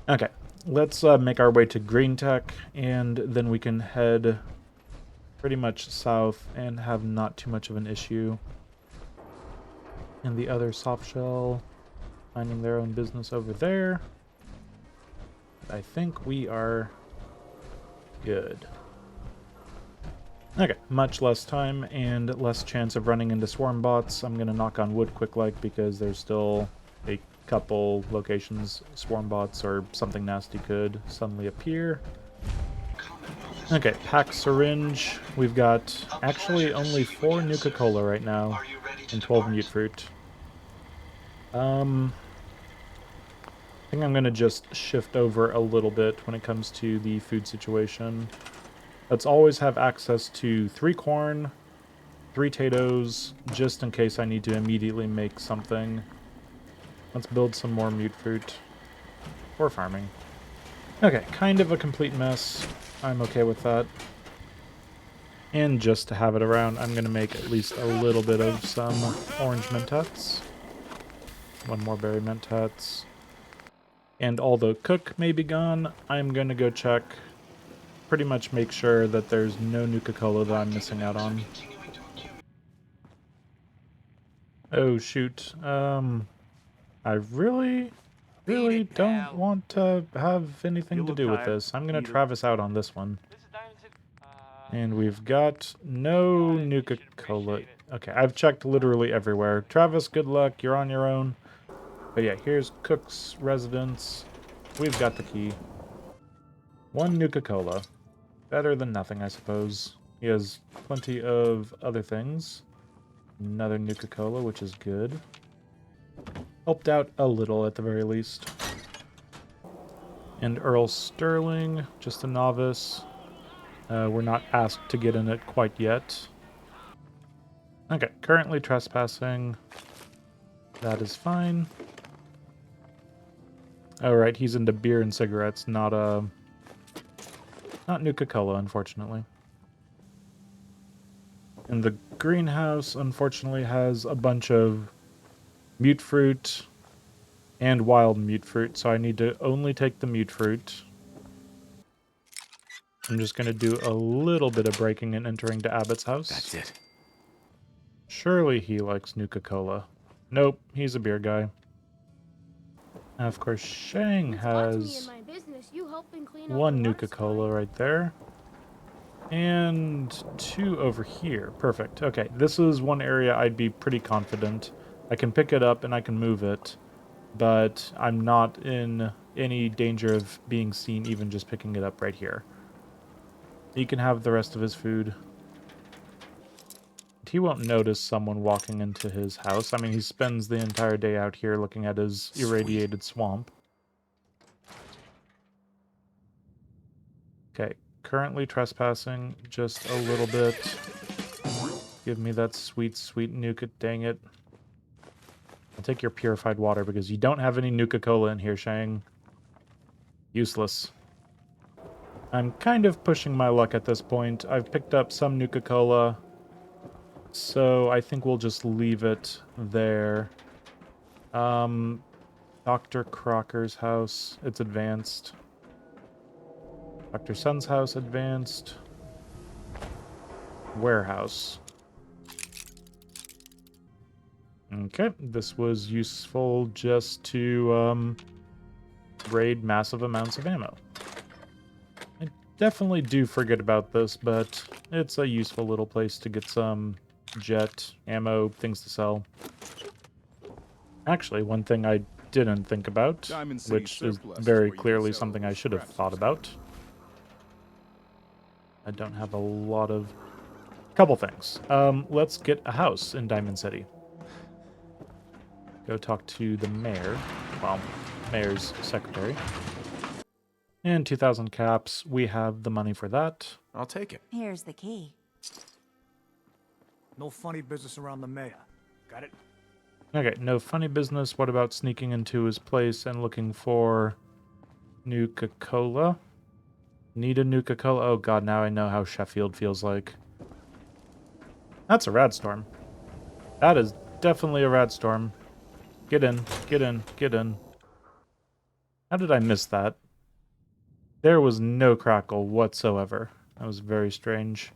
Okay, let's make our way to Green Tech, and then we can head pretty much south and have not too much of an issue. And the other soft shell minding their own business over there. I think we are good. Okay, much less time and less chance of running into swarm bots. I'm gonna knock on wood quick because there's still a couple locations swarm bots or something nasty could suddenly appear. Okay, pack syringe. We've got actually only 4 Nuka-Cola right now and 12 mute fruit. I think I'm gonna just shift over a little bit when it comes to the food situation. Let's always have access to 3 corn, 3 potatoes, just in case I need to immediately make something. Let's build some more mute fruit for farming. Okay, kind of a complete mess. I'm okay with that. And just to have it around, I'm going to make at least a little bit of some orange mentats. 1 more berry mentats. And although cook may be gone, I'm going to go check. Pretty much make sure that there's no Nuka-Cola that I'm missing out on. Oh shoot. I really really don't want to have anything You to look do with tired. this. I'm gonna Beat it. Travis out on this one. And we've got no Nuka-Cola. Okay, I've checked literally everywhere. Travis, good luck. You're on your own. But yeah, here's Cook's residence. We've got the key. One Nuka-Cola. Better than nothing, I suppose. He has plenty of other things. Another Nuka-Cola, which is good. Helped out a little, at the very least. And Earl Sterling, just a novice. We're not asked to get in it quite yet. Okay, currently trespassing. That is fine. Oh, right, he's into beer and cigarettes, not Nuka-Cola, unfortunately. And the greenhouse, unfortunately, has a bunch of mute fruit and wild mute fruit, so I need to only take the mute fruit. I'm just going to do a little bit of breaking and entering to Abbott's house. That's it. Surely he likes Nuka-Cola. Nope, he's a beer guy. And of course, Shang has one Nuka-Cola right there. And 2 over here. Perfect. Okay, this is one area I'd be pretty confident. I can pick it up and I can move it, but I'm not in any danger of being seen even just picking it up right here. He can have the rest of his food. He won't notice someone walking into his house. I mean, he spends the entire day out here looking at his irradiated swamp. Okay, currently trespassing just a little bit. Give me that sweet, sweet Nuka, dang it. I'll take your purified water because you don't have any Nuka-Cola in here, Shang. Useless. I'm kind of pushing my luck at this point. I've picked up some Nuka-Cola, so I think we'll just leave it there. Dr. Crocker's house, it's advanced. Dr. Sun's house, advanced. Warehouse. Okay, this was useful just to raid massive amounts of ammo. I definitely do forget about this, but it's a useful little place to get some jet, ammo, things to sell. Actually, one thing I didn't think about, which is very clearly something I should have thought about. I don't have a lot of... Couple things. Let's get a house in Diamond City. Go talk to the mayor. Well, mayor's secretary. And 2,000 caps. We have the money for that. I'll take it. Here's the key. No funny business around the mayor. Got it? Okay, no funny business. What about sneaking into his place and looking for Nuka-Cola? Need a Nuka-Cola? Oh god, now I know how Sheffield feels like. That's a Radstorm. That is definitely a Radstorm. Get in, get in, get in. How did I miss that? There was no crackle whatsoever. That was very strange.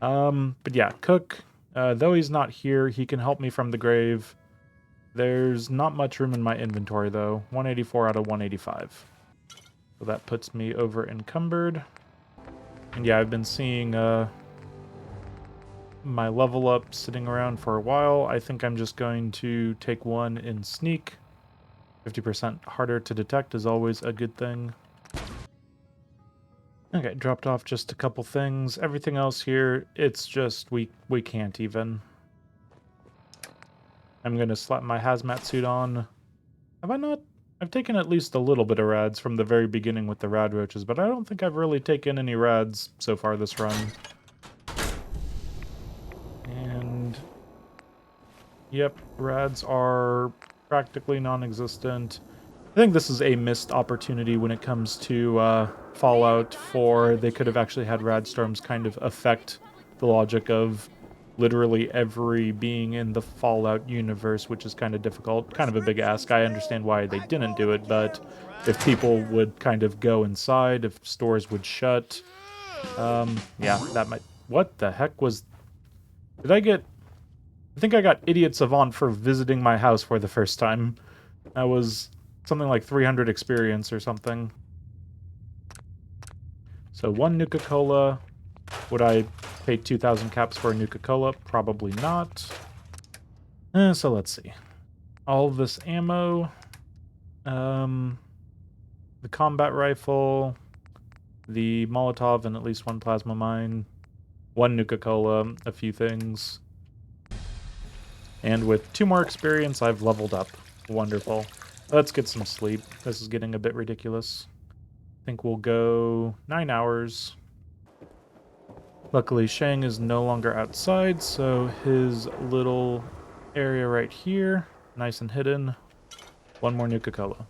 But yeah, Cook, though he's not here, he can help me from the grave. There's not much room in my inventory, though. 184 out of 185. So that puts me over encumbered. And yeah, I've been seeing my level up sitting around for a while. I think I'm just going to take one in sneak. 50% harder to detect is always a good thing. Okay, dropped off just a couple things. Everything else here, it's just we can't even. I'm gonna slap my hazmat suit on. Have I not? I've taken at least a little bit of rads from the very beginning with the rad roaches, but I don't think I've really taken any rads so far this run. And yep, rads are practically non-existent. I think this is a missed opportunity when it comes to Fallout 4. They could have actually had Radstorms kind of affect the logic of literally every being in the Fallout universe, which is kind of difficult. Kind of a big ask. I understand why they didn't do it, but if people would kind of go inside, if stores would shut, yeah, that might... What the heck was... Did I get... I think I got Idiot Savant for visiting my house for the first time. That was something like 300 experience or something. So 1 Nuka-Cola. Would I pay 2,000 caps for a Nuka-Cola? Probably not. So let's see. All of this ammo. The combat rifle. The Molotov and at least 1 plasma mine. 1 Nuka-Cola. A few things. And with 2 more experience, I've leveled up. Wonderful. Let's get some sleep. This is getting a bit ridiculous. I think we'll go 9 hours. Luckily, Shang is no longer outside, so his little area right here, nice and hidden. 1 more Nuka-Cola.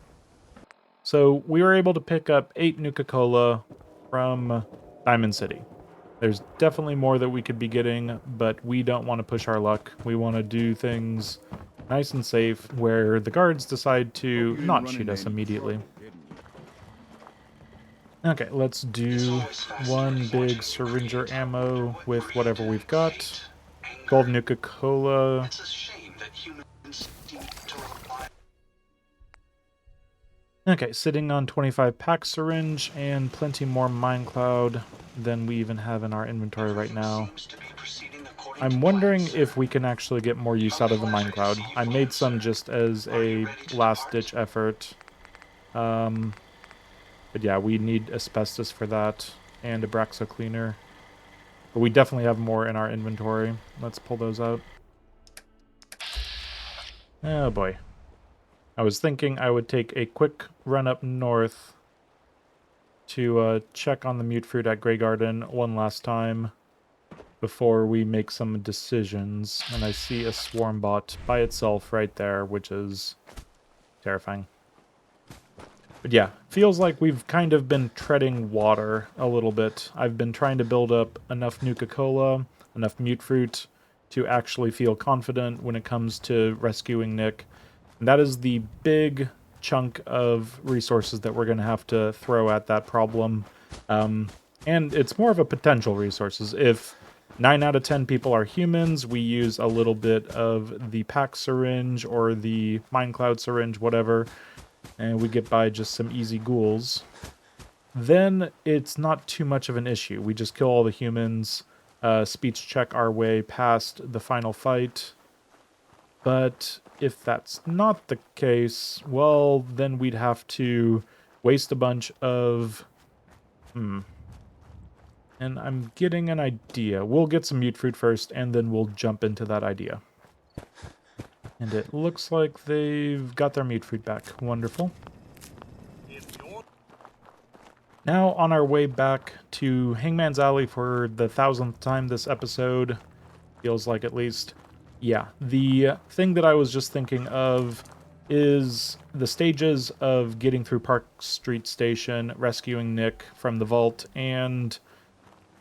So we were able to pick up 8 Nuka-Cola from Diamond City. There's definitely more that we could be getting, but we don't want to push our luck. We want to do things nice and safe, where the guards decide to not shoot us immediately. Okay, let's do 1 big syringer ammo with whatever we've got. 12 Nuka-Cola. Okay, sitting on 25 pack syringe and plenty more mine cloud than we even have in our inventory right now. I'm wondering if we can actually get more use out of the mine cloud. I made some just as a last-ditch effort. But yeah, we need asbestos for that and a Braxo cleaner. But we definitely have more in our inventory. Let's pull those out. Oh boy. I was thinking I would take a quick run up north to check on the mute fruit at Grey Garden one last time before we make some decisions. And I see a swarm bot by itself right there, which is terrifying. But yeah, feels like we've kind of been treading water a little bit. I've been trying to build up enough Nuka-Cola, enough mute fruit to actually feel confident when it comes to rescuing Nick. And that is the big chunk of resources that we're going to have to throw at that problem. And it's more of a potential resources. If 9 out of 10 people are humans, we use a little bit of the pack syringe or the mine cloud syringe, whatever, and we get by just some easy ghouls, then it's not too much of an issue. We just kill all the humans, speech check our way past the final fight. But if that's not the case, well, then we'd have to waste a bunch of... And I'm getting an idea. We'll get some mute fruit first, and then we'll jump into that idea. And it looks like they've got their mute fruit back. Wonderful. Now on our way back to Hangman's Alley for the 1000th time this episode. Feels like, at least. Yeah, the thing that I was just thinking of is the stages of getting through Park Street Station, rescuing Nick from the vault, and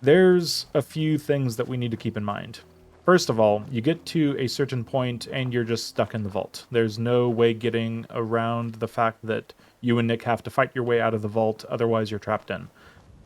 there's a few things that we need to keep in mind. First of all, you get to a certain point and you're just stuck in the vault. There's no way getting around the fact that you and Nick have to fight your way out of the vault, otherwise you're trapped in.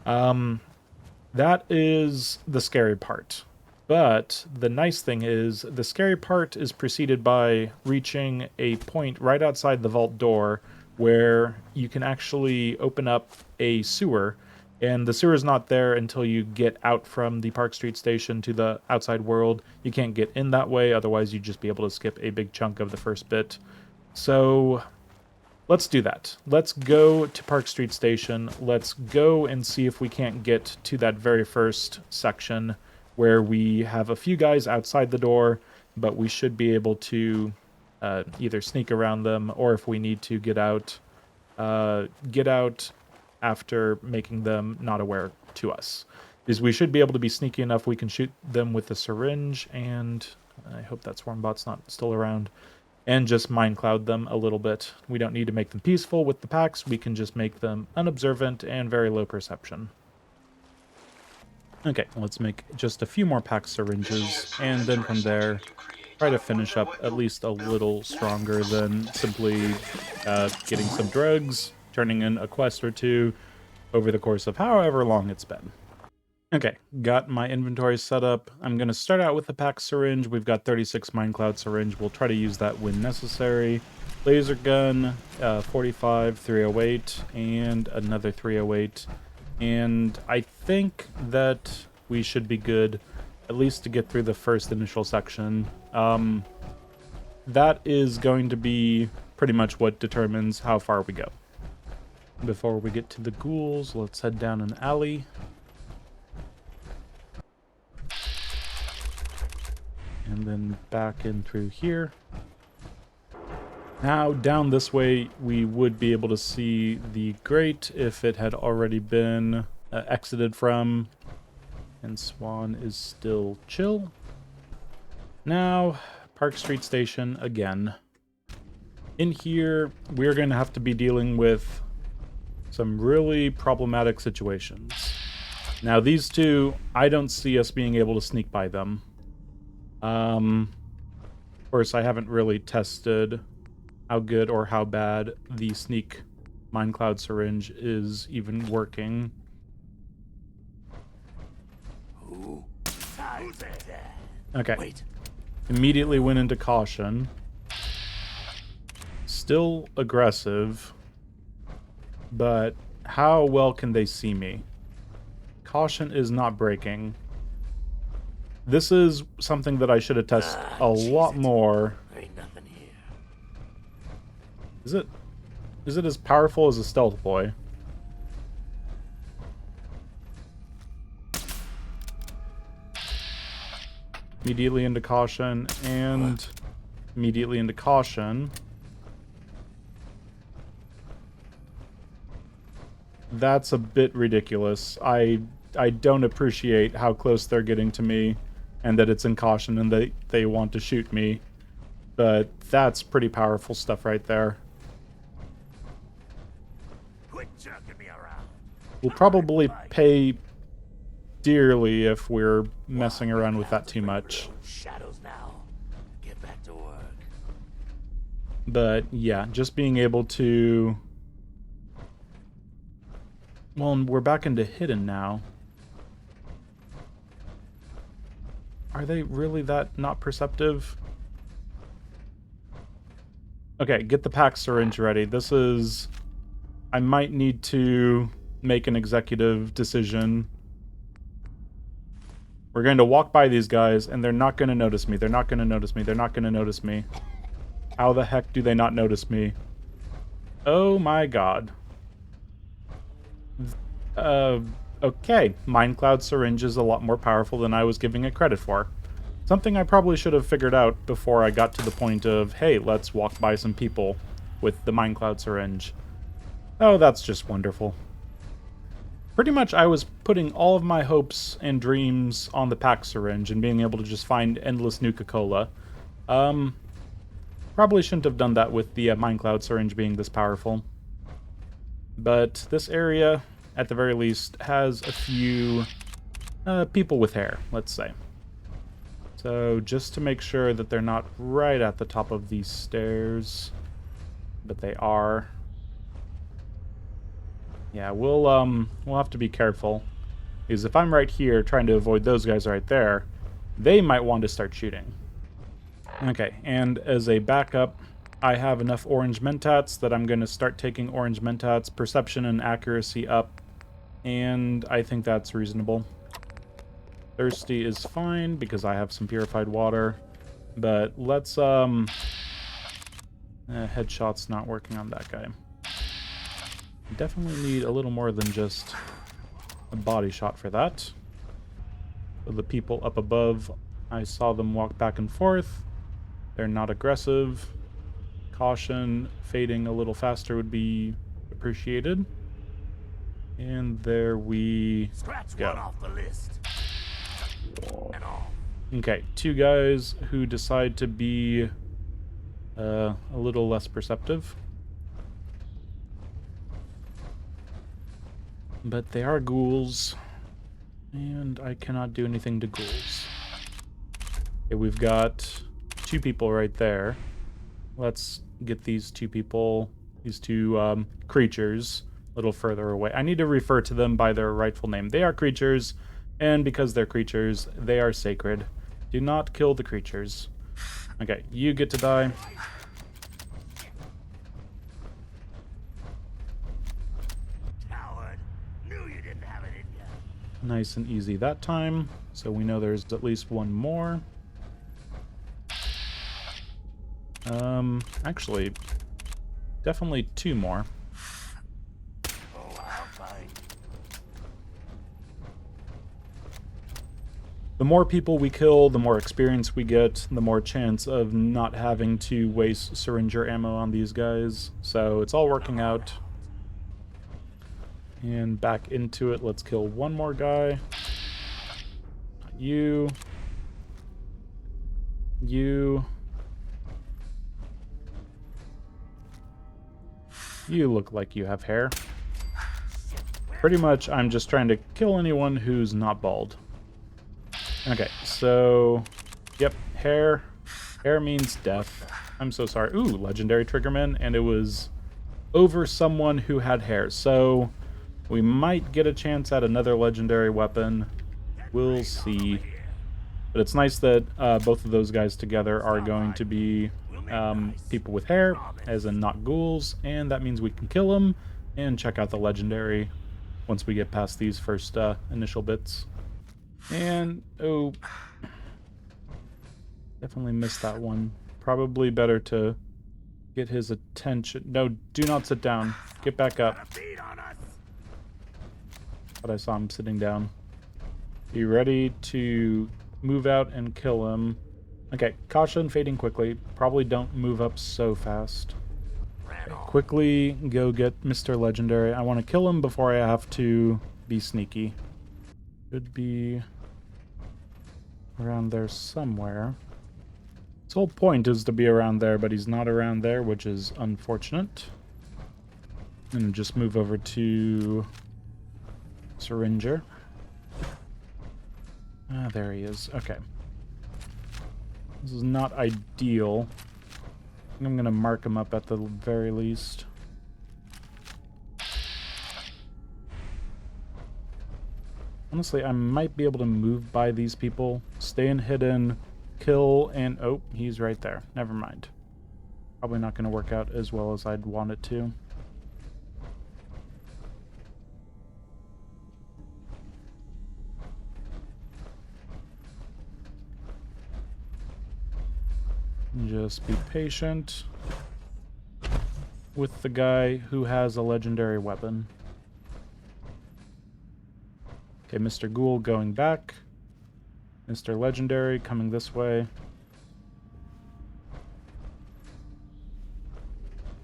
That is the scary part. But the nice thing is, the scary part is preceded by reaching a point right outside the vault door where you can actually open up a sewer. And the sewer is not there until you get out from the Park Street Station to the outside world. You can't get in that way, otherwise you'd just be able to skip a big chunk of the first bit. So let's do that. Let's go to Park Street Station. Let's go and see if we can't get to that very first section where we have a few guys outside the door, but we should be able to either sneak around them, or if we need to get out after making them not aware to us. Because we should be able to be sneaky enough we can shoot them with the syringe, and I hope that swarmbot's not still around, and just mind cloud them a little bit. We don't need to make them peaceful with the packs, we can just make them unobservant and very low perception. Okay, let's make just a few more pack syringes, and then from there, try to finish up at least a little stronger than simply getting some drugs, turning in a quest or two over the course of however long it's been. Okay, got my inventory set up. I'm going to start out with the pack syringe. We've got 36 Minecloud syringe. We'll try to use that when necessary. laser gun, 45, 308, and another 308. And I think that we should be good, at least to get through the first initial section. That is going to be pretty much what determines how far we go. Before we get to the ghouls, let's head down an alley. And then back in through here. Now, down this way, we would be able to see the grate if it had already been exited from. And Swan is still chill. Now, Park Street Station again. In here, we're going to have to be dealing with some really problematic situations. Now, these two, I don't see us being able to sneak by them. Of course, I haven't really tested how good or how bad the sneak Minecloud syringe is even working. Okay. Wait. Immediately went into caution. Still aggressive. But how well can they see me? Caution is not breaking. This is something that I should have tested a lot more. Ain't nothing here. Is it as powerful as a stealth boy? Immediately into caution and immediately into caution. That's a bit ridiculous. I don't appreciate how close they're getting to me and that it's in caution and they want to shoot me. But that's pretty powerful stuff right there. Quit jerking me around. We'll probably pay dearly if we're messing around with that too much. Shadows now. Get back to work. But yeah, just being able to... Well, and we're back into hidden now. Are they really that not perceptive? Okay, get the pack syringe ready. This is... I might need to make an executive decision. We're going to walk by these guys, and they're not going to notice me. They're not going to notice me. They're not going to notice me. How the heck do they not notice me? Oh my god. Okay. Minecloud syringe is a lot more powerful than I was giving it credit for. Something I probably should have figured out before I got to the point of, hey, let's walk by some people with the Minecloud syringe. Oh, that's just wonderful. Pretty much I was putting all of my hopes and dreams on the pack syringe and being able to just find endless Nuka-Cola. Probably shouldn't have done that with the Minecloud syringe being this powerful. But this area, at the very least, has a few people with hair, let's say. So just to make sure that they're not right at the top of these stairs, but they are. Yeah, we'll have to be careful, because if I'm right here trying to avoid those guys right there, they might want to start shooting. Okay, and as a backup, I have enough orange mentats that I'm going to start taking orange mentats, perception and accuracy up, and I think that's reasonable. Thirsty is fine because I have some purified water, but let's headshot's not working on that guy. Definitely need a little more than just a body shot for that. So the people up above, I saw them walk back and forth. They're not aggressive. Caution, fading a little faster would be appreciated. And there we go. One off the list. And all. Okay, two guys who decide to be a little less perceptive. But they are ghouls, and I cannot do anything to ghouls. Okay, we've got two people right there. Let's get these two people, these two creatures, a little further away. I need to refer to them by their rightful name. They are creatures, and because they're creatures, they are sacred. Do not kill the creatures. Okay, you get to die. Nice and easy that time. So we know there's at least one more. Actually, definitely two more. The more people we kill, the more experience we get, the more chance of not having to waste syringer ammo on these guys. So it's all working out. And back into it. Let's kill one more guy. Not you. You. You look like you have hair. Pretty much, I'm just trying to kill anyone who's not bald. Okay, so... Yep, hair. Hair means death. I'm so sorry. Ooh, legendary triggerman, and it was over someone who had hair. So, we might get a chance at another legendary weapon. We'll see. But it's nice that both of those guys together are going to be people with hair, as in not ghouls, and that means we can kill them and check out the legendary once we get past these first initial bits. And, oh, definitely missed that one. Probably better to get his attention. No, do not sit down. Get back up. But I saw him sitting down. Be ready to move out and kill him. Okay, caution, fading quickly. Probably don't move up so fast. Okay, quickly go get Mr. Legendary. I want to kill him before I have to be sneaky. Should be around there somewhere. His whole point is to be around there, but he's not around there, which is unfortunate. And just move over to Syringer. Ah, there he is. Okay. This is not ideal. I think I'm going to mark him up at the very least. Honestly, I might be able to move by these people, stay in hidden, kill, and... Oh, he's right there. Never mind. Probably not going to work out as well as I'd want it to. Just be patient with the guy who has a legendary weapon. Okay, Mr. Ghoul going back. Mr. Legendary coming this way.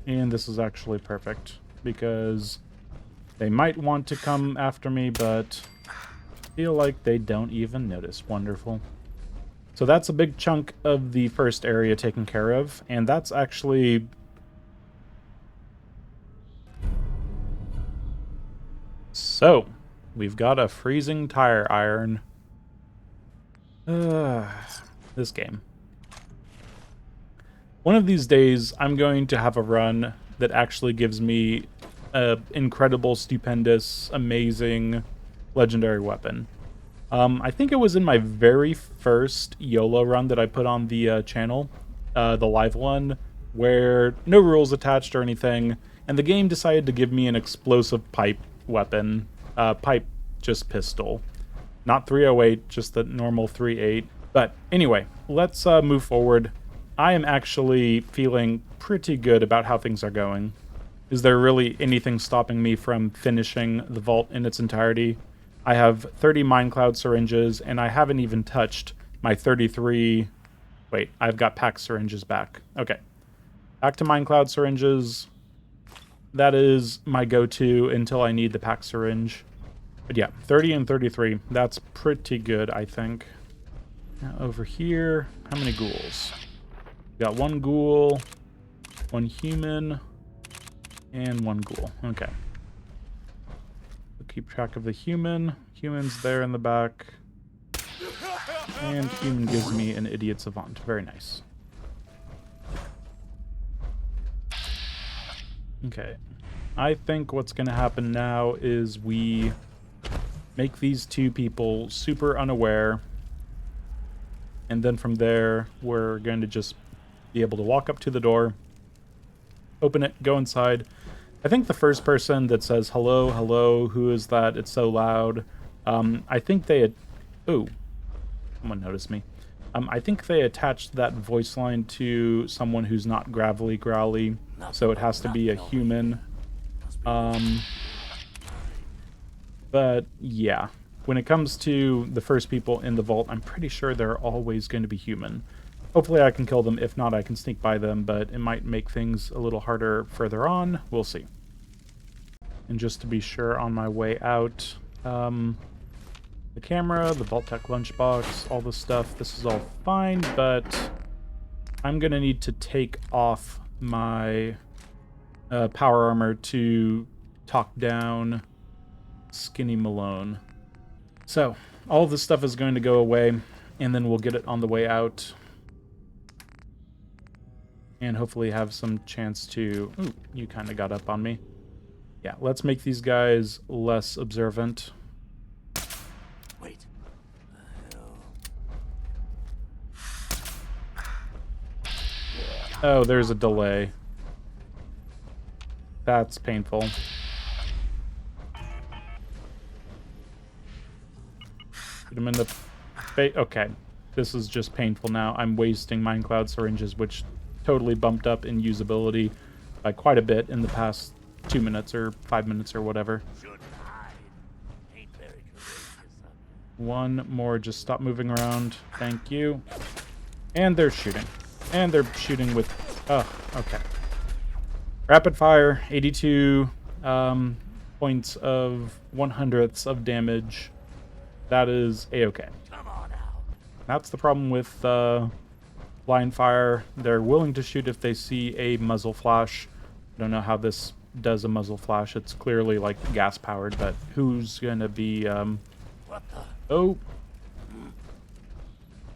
And this is actually perfect, because they might want to come after me, but I feel like they don't even notice. Wonderful. So that's a big chunk of the first area taken care of, and that's actually... So, we've got a freezing tire iron. This game. One of these days, I'm going to have a run that actually gives me an incredible, stupendous, amazing, legendary weapon. I think it was in my very first Yolo run that I put on the channel, the live one, where no rules attached or anything, and the game decided to give me an explosive pipe weapon. Pipe, just pistol. Not 308, just the normal 3.8. But anyway, let's move forward. I am actually feeling pretty good about how things are going. Is there really anything stopping me from finishing the vault in its entirety? I have 30 Mindcloud syringes, and I haven't even touched my 33... Wait, I've got pack syringes back. Okay. Back to Mindcloud syringes. That is my go-to until I need the pack syringe. But yeah, 30 and 33. That's pretty good, I think. Now over here, how many ghouls? Got one ghoul, one human, and one ghoul. Okay. Keep track of the human. Human's there in the back. And human gives me an idiot savant. Very nice. Okay. I think what's going to happen now is we make these two people super unaware. And then from there, we're going to just be able to walk up to the door, open it, go inside. I think the first person that says, hello, hello, who is that? It's so loud. I think they had... Ooh. Someone noticed me. I think they attached that voice line to someone who's not gravelly growly, so it has to be a human. But yeah, when it comes to the first people in the vault, I'm pretty sure they're always going to be human. Hopefully I can kill them. If not, I can sneak by them, but it might make things a little harder further on. We'll see. And just to be sure, on my way out, the camera, the Vault-Tec lunchbox, all this stuff, this is all fine, but I'm going to need to take off my power armor to talk down Skinny Malone. So, all of this stuff is going to go away, and then we'll get it on the way out. And hopefully have some chance to... Ooh, you kind of got up on me. Yeah, let's make these guys less observant. Wait. Oh, there's a delay. That's painful. Put him in the face. Okay, this is just painful now. I'm wasting Minecloud syringes, which totally bumped up in usability by quite a bit in the past 2 minutes or 5 minutes or whatever. One more, just stop moving around. Thank you. And they're shooting. And they're shooting with... Oh, okay. Rapid fire, 82 points of 1/100ths of damage. That is A-okay. That's the problem with blind fire. They're willing to shoot if they see a muzzle flash. I don't know how this does a muzzle flash. It's clearly like gas powered, but who's gonna be Oh.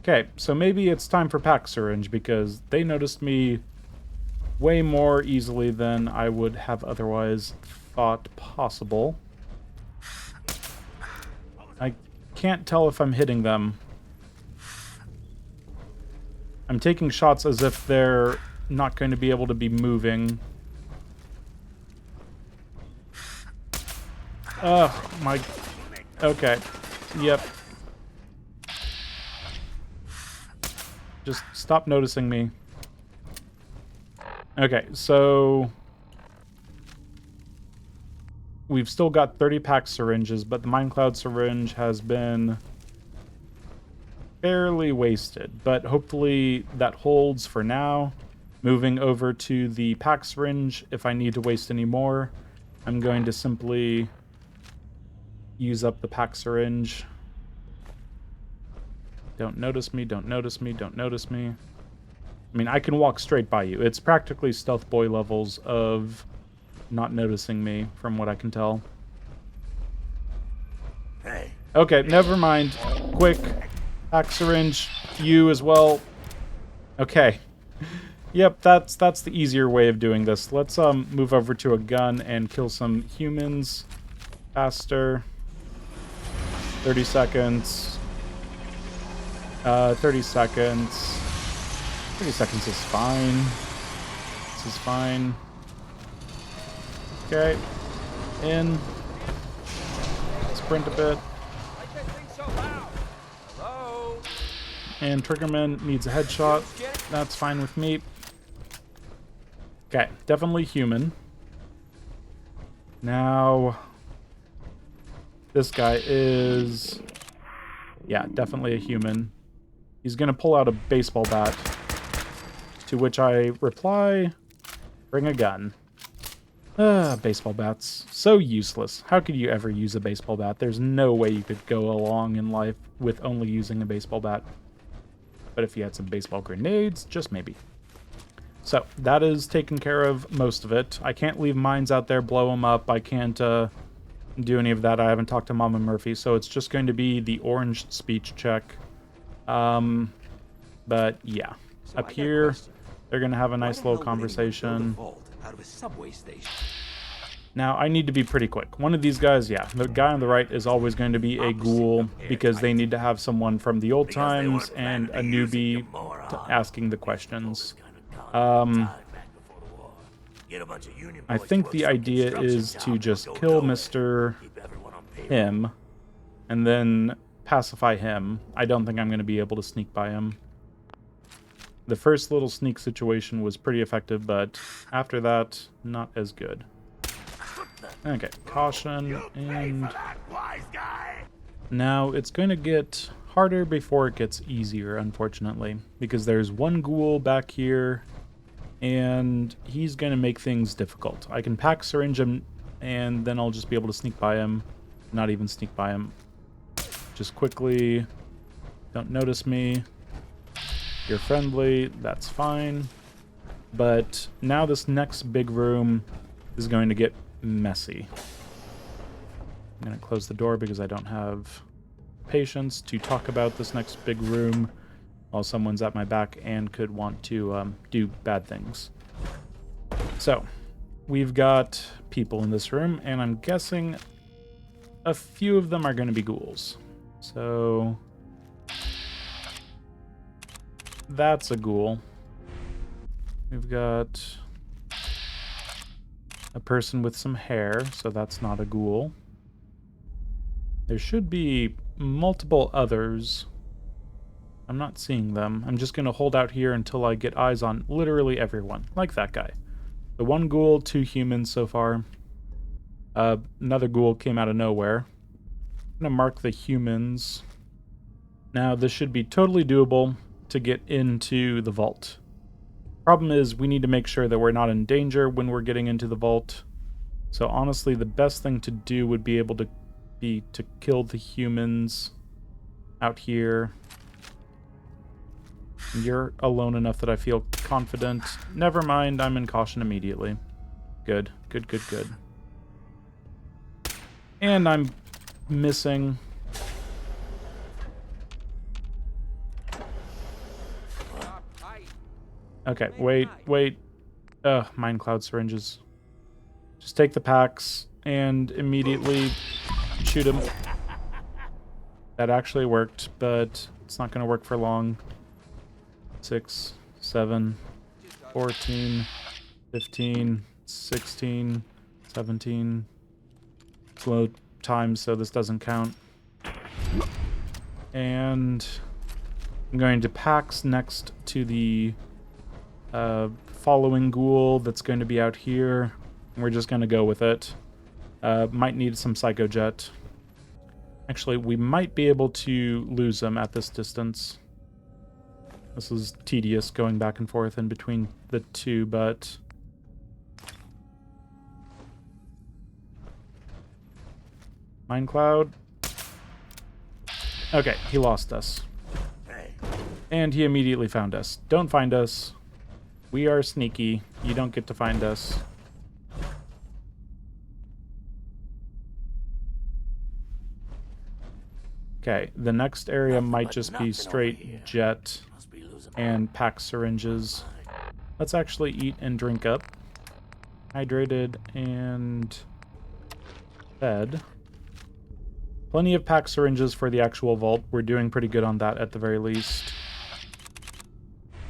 Okay, so maybe it's time for pack syringe because they noticed me way more easily than I would have otherwise thought possible. I can't tell if I'm hitting them. I'm taking shots as if they're not going to be able to be moving. Oh, my... Okay. Yep. Just stop noticing me. Okay, so... We've still got 30 pack syringes, but the Minecloud syringe has been fairly wasted. But hopefully that holds for now. Moving over to the pack syringe, if I need to waste any more, I'm going to simply use up the pack syringe. Don't notice me, don't notice me, don't notice me. I mean, I can walk straight by you. It's practically Stealth Boy levels of not noticing me, from what I can tell. Hey. Okay, never mind. Quick. Pack syringe. You as well. Okay. Yep, that's the easier way of doing this. Let's move over to a gun and kill some humans faster. 30 seconds. 30 seconds. 30 seconds is fine. This is fine. Okay. In. Sprint a bit. And Triggerman needs a headshot. That's fine with me. Okay, definitely human. Now, this guy is... Yeah, definitely a human. He's gonna pull out a baseball bat. To which I reply, bring a gun. Baseball bats. So useless. How could you ever use a baseball bat? There's no way you could go along in life with only using a baseball bat. But if you had some baseball grenades, just maybe. So, that is taking care of most of it. I can't leave mines out there, blow them up. I can't do any of that. I haven't talked to Mama Murphy, so it's just going to be the orange speech check. But, yeah. Up here, they're going to have a nice little conversation. Out of a subway station. Now, I need to be pretty quick. One of these guys, yeah, the guy on the right is always going to be a ghoul because they need to have someone from the old times and a newbie asking the questions. I think the idea is to just kill Mr. Him and then pacify him. I don't think I'm going to be able to sneak by him. The first little sneak situation was pretty effective, but after that, not as good. Okay, caution, and now it's going to get harder before it gets easier, unfortunately, because there's one ghoul back here, and he's going to make things difficult. I can pack syringe him, and then I'll just be able to sneak by him. Not even sneak by him. Just quickly. Don't notice me. You're friendly. That's fine. But now this next big room is going to get messy. I'm going to close the door because I don't have patience to talk about this next big room while someone's at my back and could want to do bad things. So, we've got people in this room, and I'm guessing a few of them are going to be ghouls. So, that's a ghoul. We've got a person with some hair, so that's not a ghoul. There should be multiple others. I'm not seeing them. I'm just going to hold out here until I get eyes on literally everyone, like that guy. The one ghoul, 2 humans so far. Another ghoul came out of nowhere. I'm going to mark the humans. Now, this should be totally doable to get into the vault. Problem is, we need to make sure that we're not in danger when we're getting into the vault. So honestly, the best thing to do would be able to kill the humans out here. You're alone enough that I feel confident. Never mind, I'm in caution immediately. Good, good, good, good. And I'm missing. Okay, wait. Mind cloud syringes. Just take the packs and immediately shoot him. That actually worked, but it's not going to work for long. 6, 7, 14, 15, 16, 17. Slow time, so this doesn't count. And I'm going to Pax next to the following ghoul that's going to be out here. We're just going to go with it. Might need some Psycho Jet. Actually, we might be able to lose him at this distance. This is tedious going back and forth in between the two, but... Mind Cloud. Okay, he lost us. And he immediately found us. Don't find us. We are sneaky. You don't get to find us. Okay, the next area might just be straight jet and pack syringes. Let's actually eat and drink up. Hydrated and fed. Plenty of pack syringes for the actual vault. We're doing pretty good on that at the very least.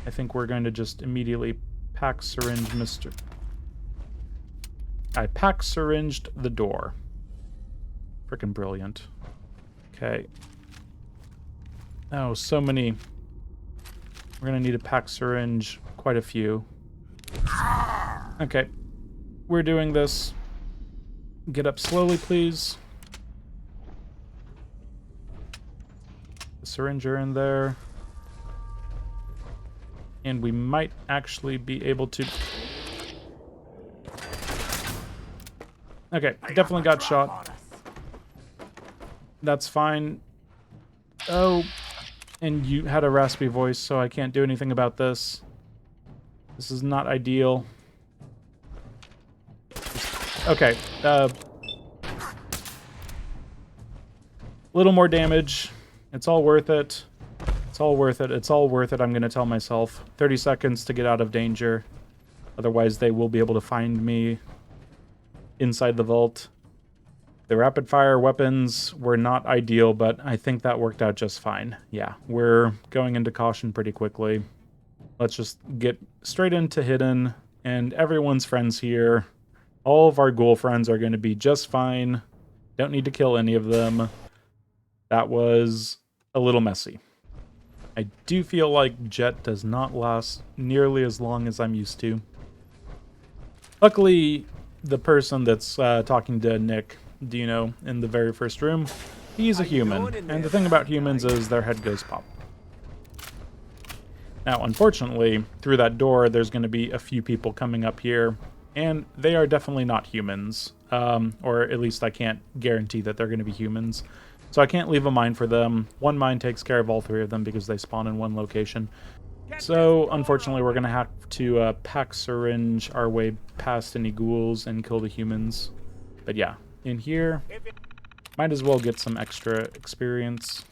I think we're going to just immediately pack syringe Mr. I pack syringed the door. Frickin' brilliant. Okay. Oh, so many. We're gonna need a pack syringe. Quite a few. Okay. We're doing this. Get up slowly, please. The syringe are in there. And we might actually be able to... Okay, definitely got shot. That's fine. Oh, and you had a raspy voice, so I can't do anything about this. This is not ideal. Okay, little more damage. It's all worth it. It's all worth it. It's all worth it, I'm going to tell myself. 30 seconds to get out of danger. Otherwise, they will be able to find me inside the vault. The rapid-fire weapons were not ideal, but I think that worked out just fine. Yeah, we're going into caution pretty quickly. Let's just get straight into hidden, and everyone's friends here. All of our ghoul friends are going to be just fine. Don't need to kill any of them. That was a little messy. I do feel like Jet does not last nearly as long as I'm used to. Luckily, the person that's talking to Nick, Dino, in the very first room, he's a human. And the thing about humans is their head goes pop. Now, unfortunately, through that door, there's going to be a few people coming up here, and they are definitely not humans. Or at least I can't guarantee that they're going to be humans. So I can't leave a mine for them. One mine takes care of all three of them because they spawn in one location. So, unfortunately, we're going to have to pack syringe our way past any ghouls and kill the humans. But yeah, in here, might as well get some extra experience.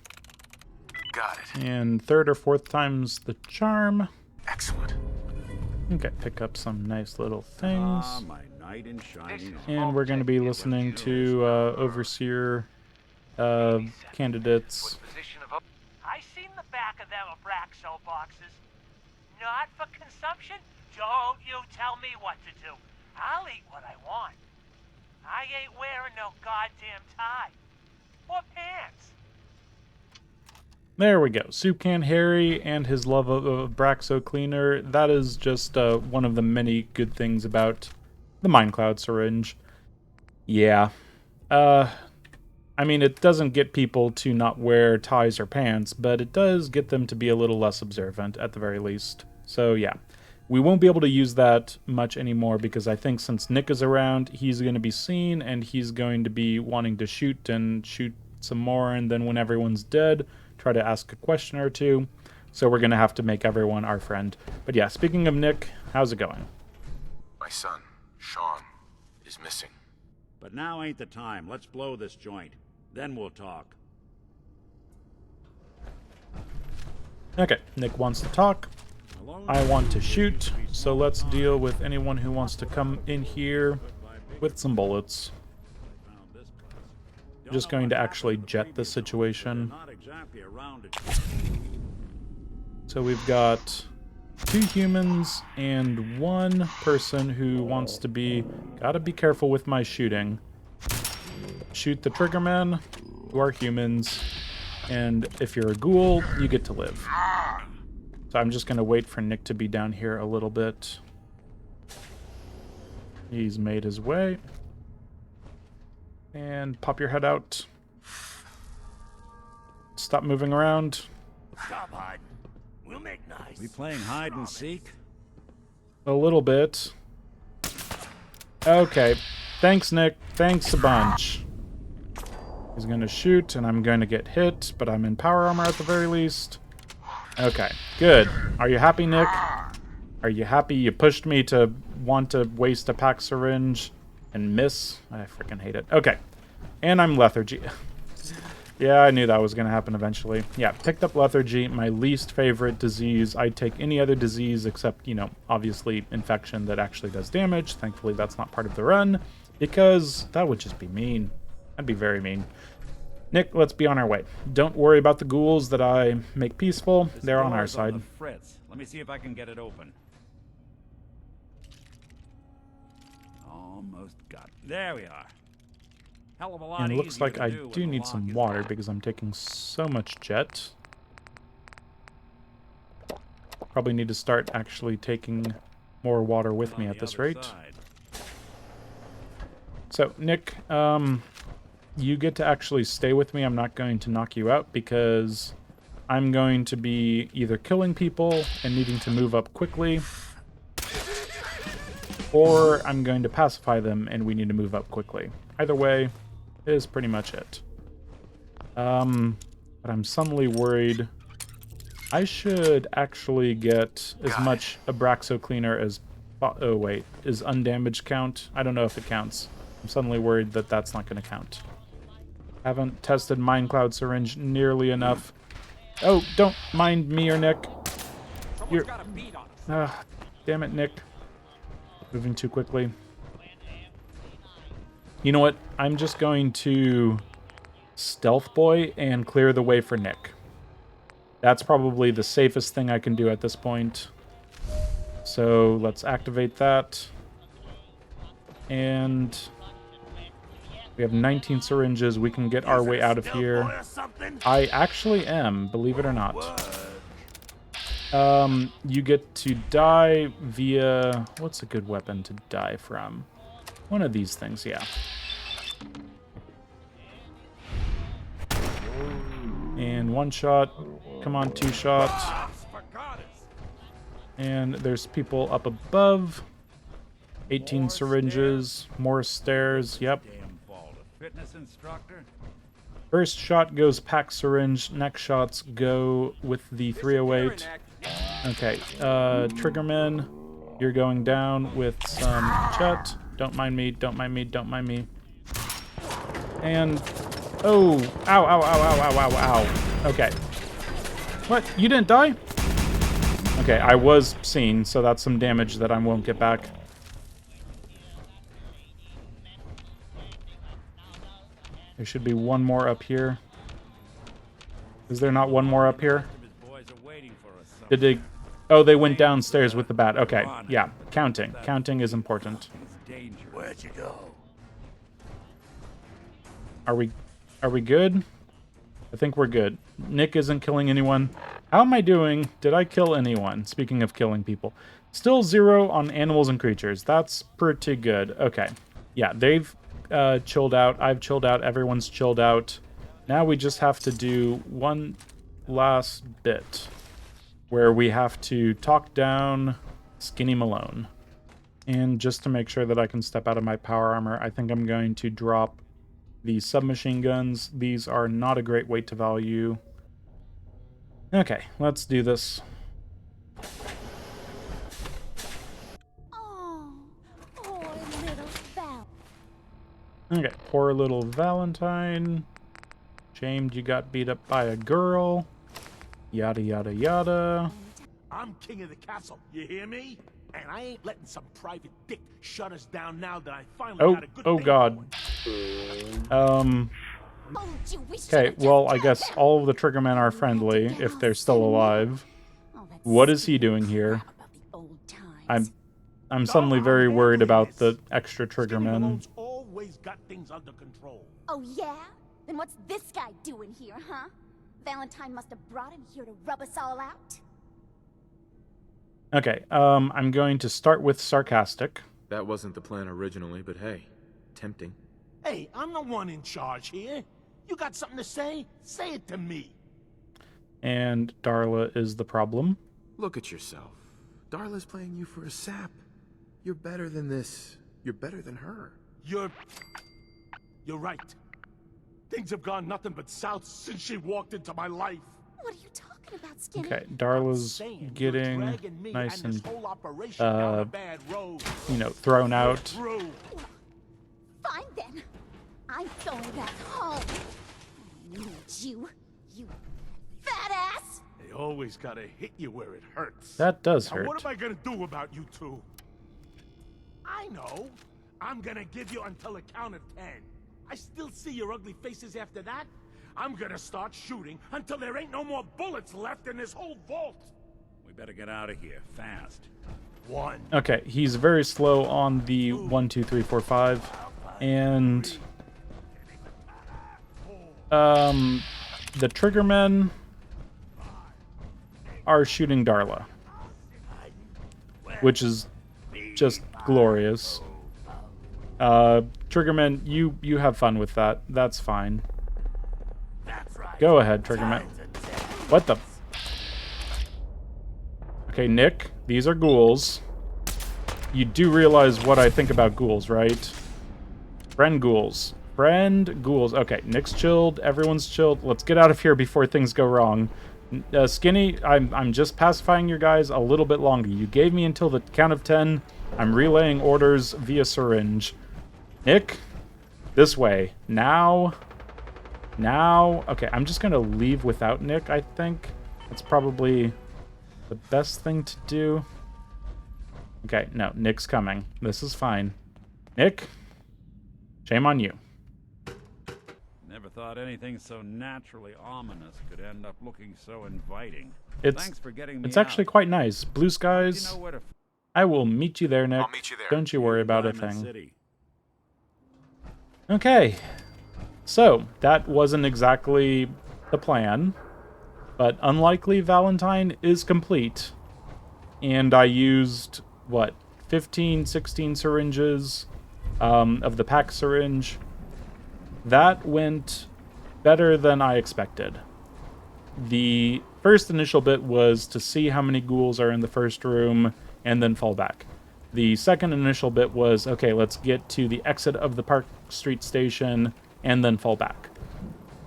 Got it. And third or fourth time's the charm. Excellent. Okay, pick up some nice little things. My knight in shining And we're going to be listening to Overseer candidates. I seen the back of them Abraxo boxes. Not for consumption? Don't you tell me what to do. I'll eat what I want. I ain't wearing no goddamn tie. Or pants. There we go. Soup Can Harry and his love of Abraxo Cleaner. That is just one of the many good things about the Minecloud syringe. Yeah. I mean, it doesn't get people to not wear ties or pants, but it does get them to be a little less observant, at the very least. So, yeah. We won't be able to use that much anymore because I think since Nick is around, he's going to be seen, and he's going to be wanting to shoot and shoot some more, and then when everyone's dead, try to ask a question or two. So we're going to have to make everyone our friend. But yeah, speaking of Nick, how's it going? My son, Sean, is missing. But now ain't the time. Let's blow this joint. Then we'll talk. Okay, Nick wants to talk. I want to shoot. So let's deal with anyone who wants to come in here with some bullets. I'm just going to actually jet the situation. So we've got 2 humans and 1 person who wants to be... Gotta be careful with my shooting. Shoot the triggermen, who are humans, and if you're a ghoul, you get to live. So I'm just going to wait for Nick to be down here a little bit. He's made his way. And pop your head out. Stop moving around. Stop hiding. We'll make nice. We playing hide and seek? A little bit. Okay. Thanks, Nick. Thanks a bunch. He's going to shoot, and I'm going to get hit, but I'm in power armor at the very least. Okay, good. Are you happy, Nick? Are you happy you pushed me to want to waste a pack syringe and miss? I freaking hate it. Okay, and I'm lethargy. Yeah, I knew that was going to happen eventually. Yeah, picked up lethargy, my least favorite disease. I'd take any other disease except, you know, obviously infection that actually does damage. Thankfully, that's not part of the run, because that would just be mean. That'd be very mean. Nick, let's be on our way. Don't worry about the ghouls that I make peaceful. They're on our side. On the fritz. Let me see if I can get it open. Almost got it. There we are. Hell of a lot And it looks easier like to I do when do the need lock some is water locked. because I'm taking so much jet. Probably need to start actually taking more water with me at this rate. So, Nick, you get to actually stay with me. I'm not going to knock you out because I'm going to be either killing people and needing to move up quickly, or I'm going to pacify them and we need to move up quickly. Either way is pretty much it. But I'm suddenly worried. I should actually get as much Abraxo Cleaner as... Oh, wait. Is undamaged count? I don't know if it counts. I'm suddenly worried that that's not going to count. Haven't tested Minecloud Syringe nearly enough. Oh, don't mind me or Nick. You're... damn it, Nick. Moving too quickly. You know what? I'm just going to Stealth Boy and clear the way for Nick. That's probably the safest thing I can do at this point. So let's activate that. And We have 19 syringes. We can get our way out of here. I actually am, believe it or not. You get to die via... What's a good weapon to die from? One of these things, yeah. And one shot. Come on, two shot. And there's people up above. 18 syringes. More stairs. Yep. Fitness instructor? First shot goes pack syringe. Next shots go with the 308. Okay. Triggerman, you're going down with some Chet. Don't mind me. Don't mind me. Don't mind me. And... Oh! Ow, ow, ow, ow, ow, ow, ow. Okay. What? You didn't die? Okay, I was seen, so that's some damage that I won't get back. There should be one more up here. Is there not one more up here? Did they... Oh, they went downstairs with the bat. Okay, yeah. Counting. Counting is important. Where'd you go? Are we good? I think we're good. Nick isn't killing anyone. How am I doing? Did I kill anyone? Speaking of killing people. Still 0 on animals and creatures. That's pretty good. Okay. Yeah, they've chilled out. I've chilled out. Everyone's chilled out. Now we just have to do one last bit where we have to talk down Skinny Malone. And just to make sure that I can step out of my power armor, I think I'm going to drop the submachine guns. These are not a great weight to value. Okay, let's do this. Okay, poor little Valentine. Shamed you got beat up by a girl. Yada, yada, yada. I'm king of the castle, you hear me? And I ain't letting some private dick shut us down now that I finally got a good thing God. Okay, well, I guess all of the Triggermen are friendly, if they're still alive. What is he doing here? I'm suddenly very worried about the extra Triggermen. Always got things under control. Oh yeah? Then what's this guy doing here, huh? Valentine must have brought him here to rub us all out. Okay, I'm going to start with sarcastic. That wasn't the plan originally, but hey, tempting. Hey, I'm the one in charge here. You got something to say? Say it to me. And Darla is the problem. Look at yourself. Darla's playing you for a sap. You're better than this. You're better than her. You're right. Things have gone nothing but south since she walked into my life. What are you talking about, Skinny? Okay, Darla's getting nice and, you know, thrown out. Fine then. I'm going back home. I need you fat ass. They always gotta hit you where it hurts. That does hurt. Now what am I gonna do about you two? I know. I'm gonna give you until the count of 10. I still see your ugly faces after that. I'm gonna start shooting until there ain't no more bullets left in this whole vault. We better get out of here, fast. One. Okay, he's very slow on the 1, 2, 3, 4, 5. And... the Triggermen are shooting Darla. Which is just glorious. Triggermen, you have fun with that. That's fine. Go ahead, Triggerman. What the... Okay, Nick, these are ghouls. You do realize what I think about ghouls, right? Friend ghouls. Friend ghouls. Okay, Nick's chilled. Everyone's chilled. Let's get out of here before things go wrong. Skinny, I'm just pacifying your guys a little bit longer. You gave me until the count of 10. I'm relaying orders via syringe. Nick, this way. Now, okay, I'm just gonna leave without Nick, I think. That's probably the best thing to do. Okay, no, Nick's coming. This is fine. Nick, shame on you. Never thought anything so naturally ominous could end up looking so inviting. Thanks for getting me It's actually out. quite nice. Blue skies. You know I will meet you there, Nick. I'll meet you there. Don't you worry about a Diamond thing. City. Okay, so that wasn't exactly the plan, but Unlikely Valentine is complete. And I used, what, 15, 16 syringes of the pack syringe. That went better than I expected. The first initial bit was to see how many ghouls are in the first room and then fall back. The second initial bit was, okay, let's get to the exit of the Park Street station and then fall back.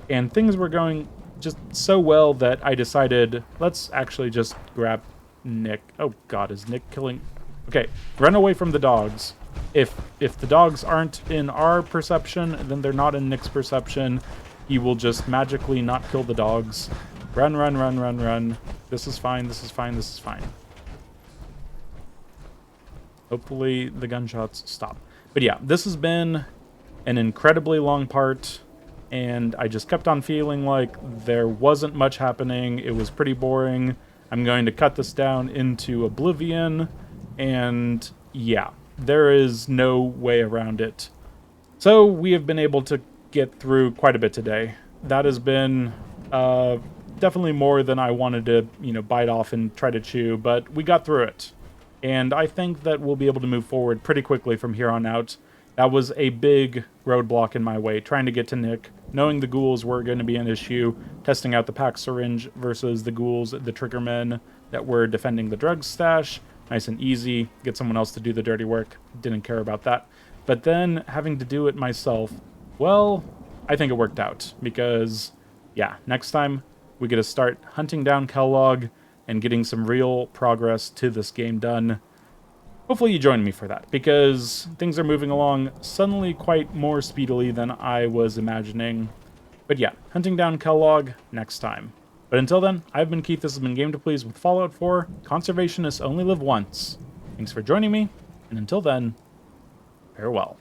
And things were going just so well that I decided, let's actually just grab Nick. Oh god, is Nick killing? Okay, run away from the dogs. If the dogs aren't in our perception, then they're not in Nick's perception. He will just magically not kill the dogs. Run, run, run, run, run. This is fine, this is fine, this is fine. Hopefully the gunshots stop. But yeah, this has been an incredibly long part, and I just kept on feeling like there wasn't much happening. It was pretty boring. I'm going to cut this down into oblivion, and yeah, there is no way around it. So we have been able to get through quite a bit today. That has been definitely more than I wanted to, bite off and try to chew, but we got through it. And I think that we'll be able to move forward pretty quickly from here on out. That was a big roadblock in my way, trying to get to Nick, knowing the ghouls were going to be an issue, testing out the pack syringe versus the ghouls, the triggermen that were defending the drug stash. Nice and easy, get someone else to do the dirty work. Didn't care about that. But then having to do it myself, well, I think it worked out because, yeah, next time we get to start hunting down Kellogg and getting some real progress to this game done. Hopefully you join me for that, because things are moving along suddenly quite more speedily than I was imagining. But yeah, hunting down Kellogg next time. But until then, I've been Keith, this has been Game to Please with Fallout 4. Conservationists only live once. Thanks for joining me, and until then, farewell.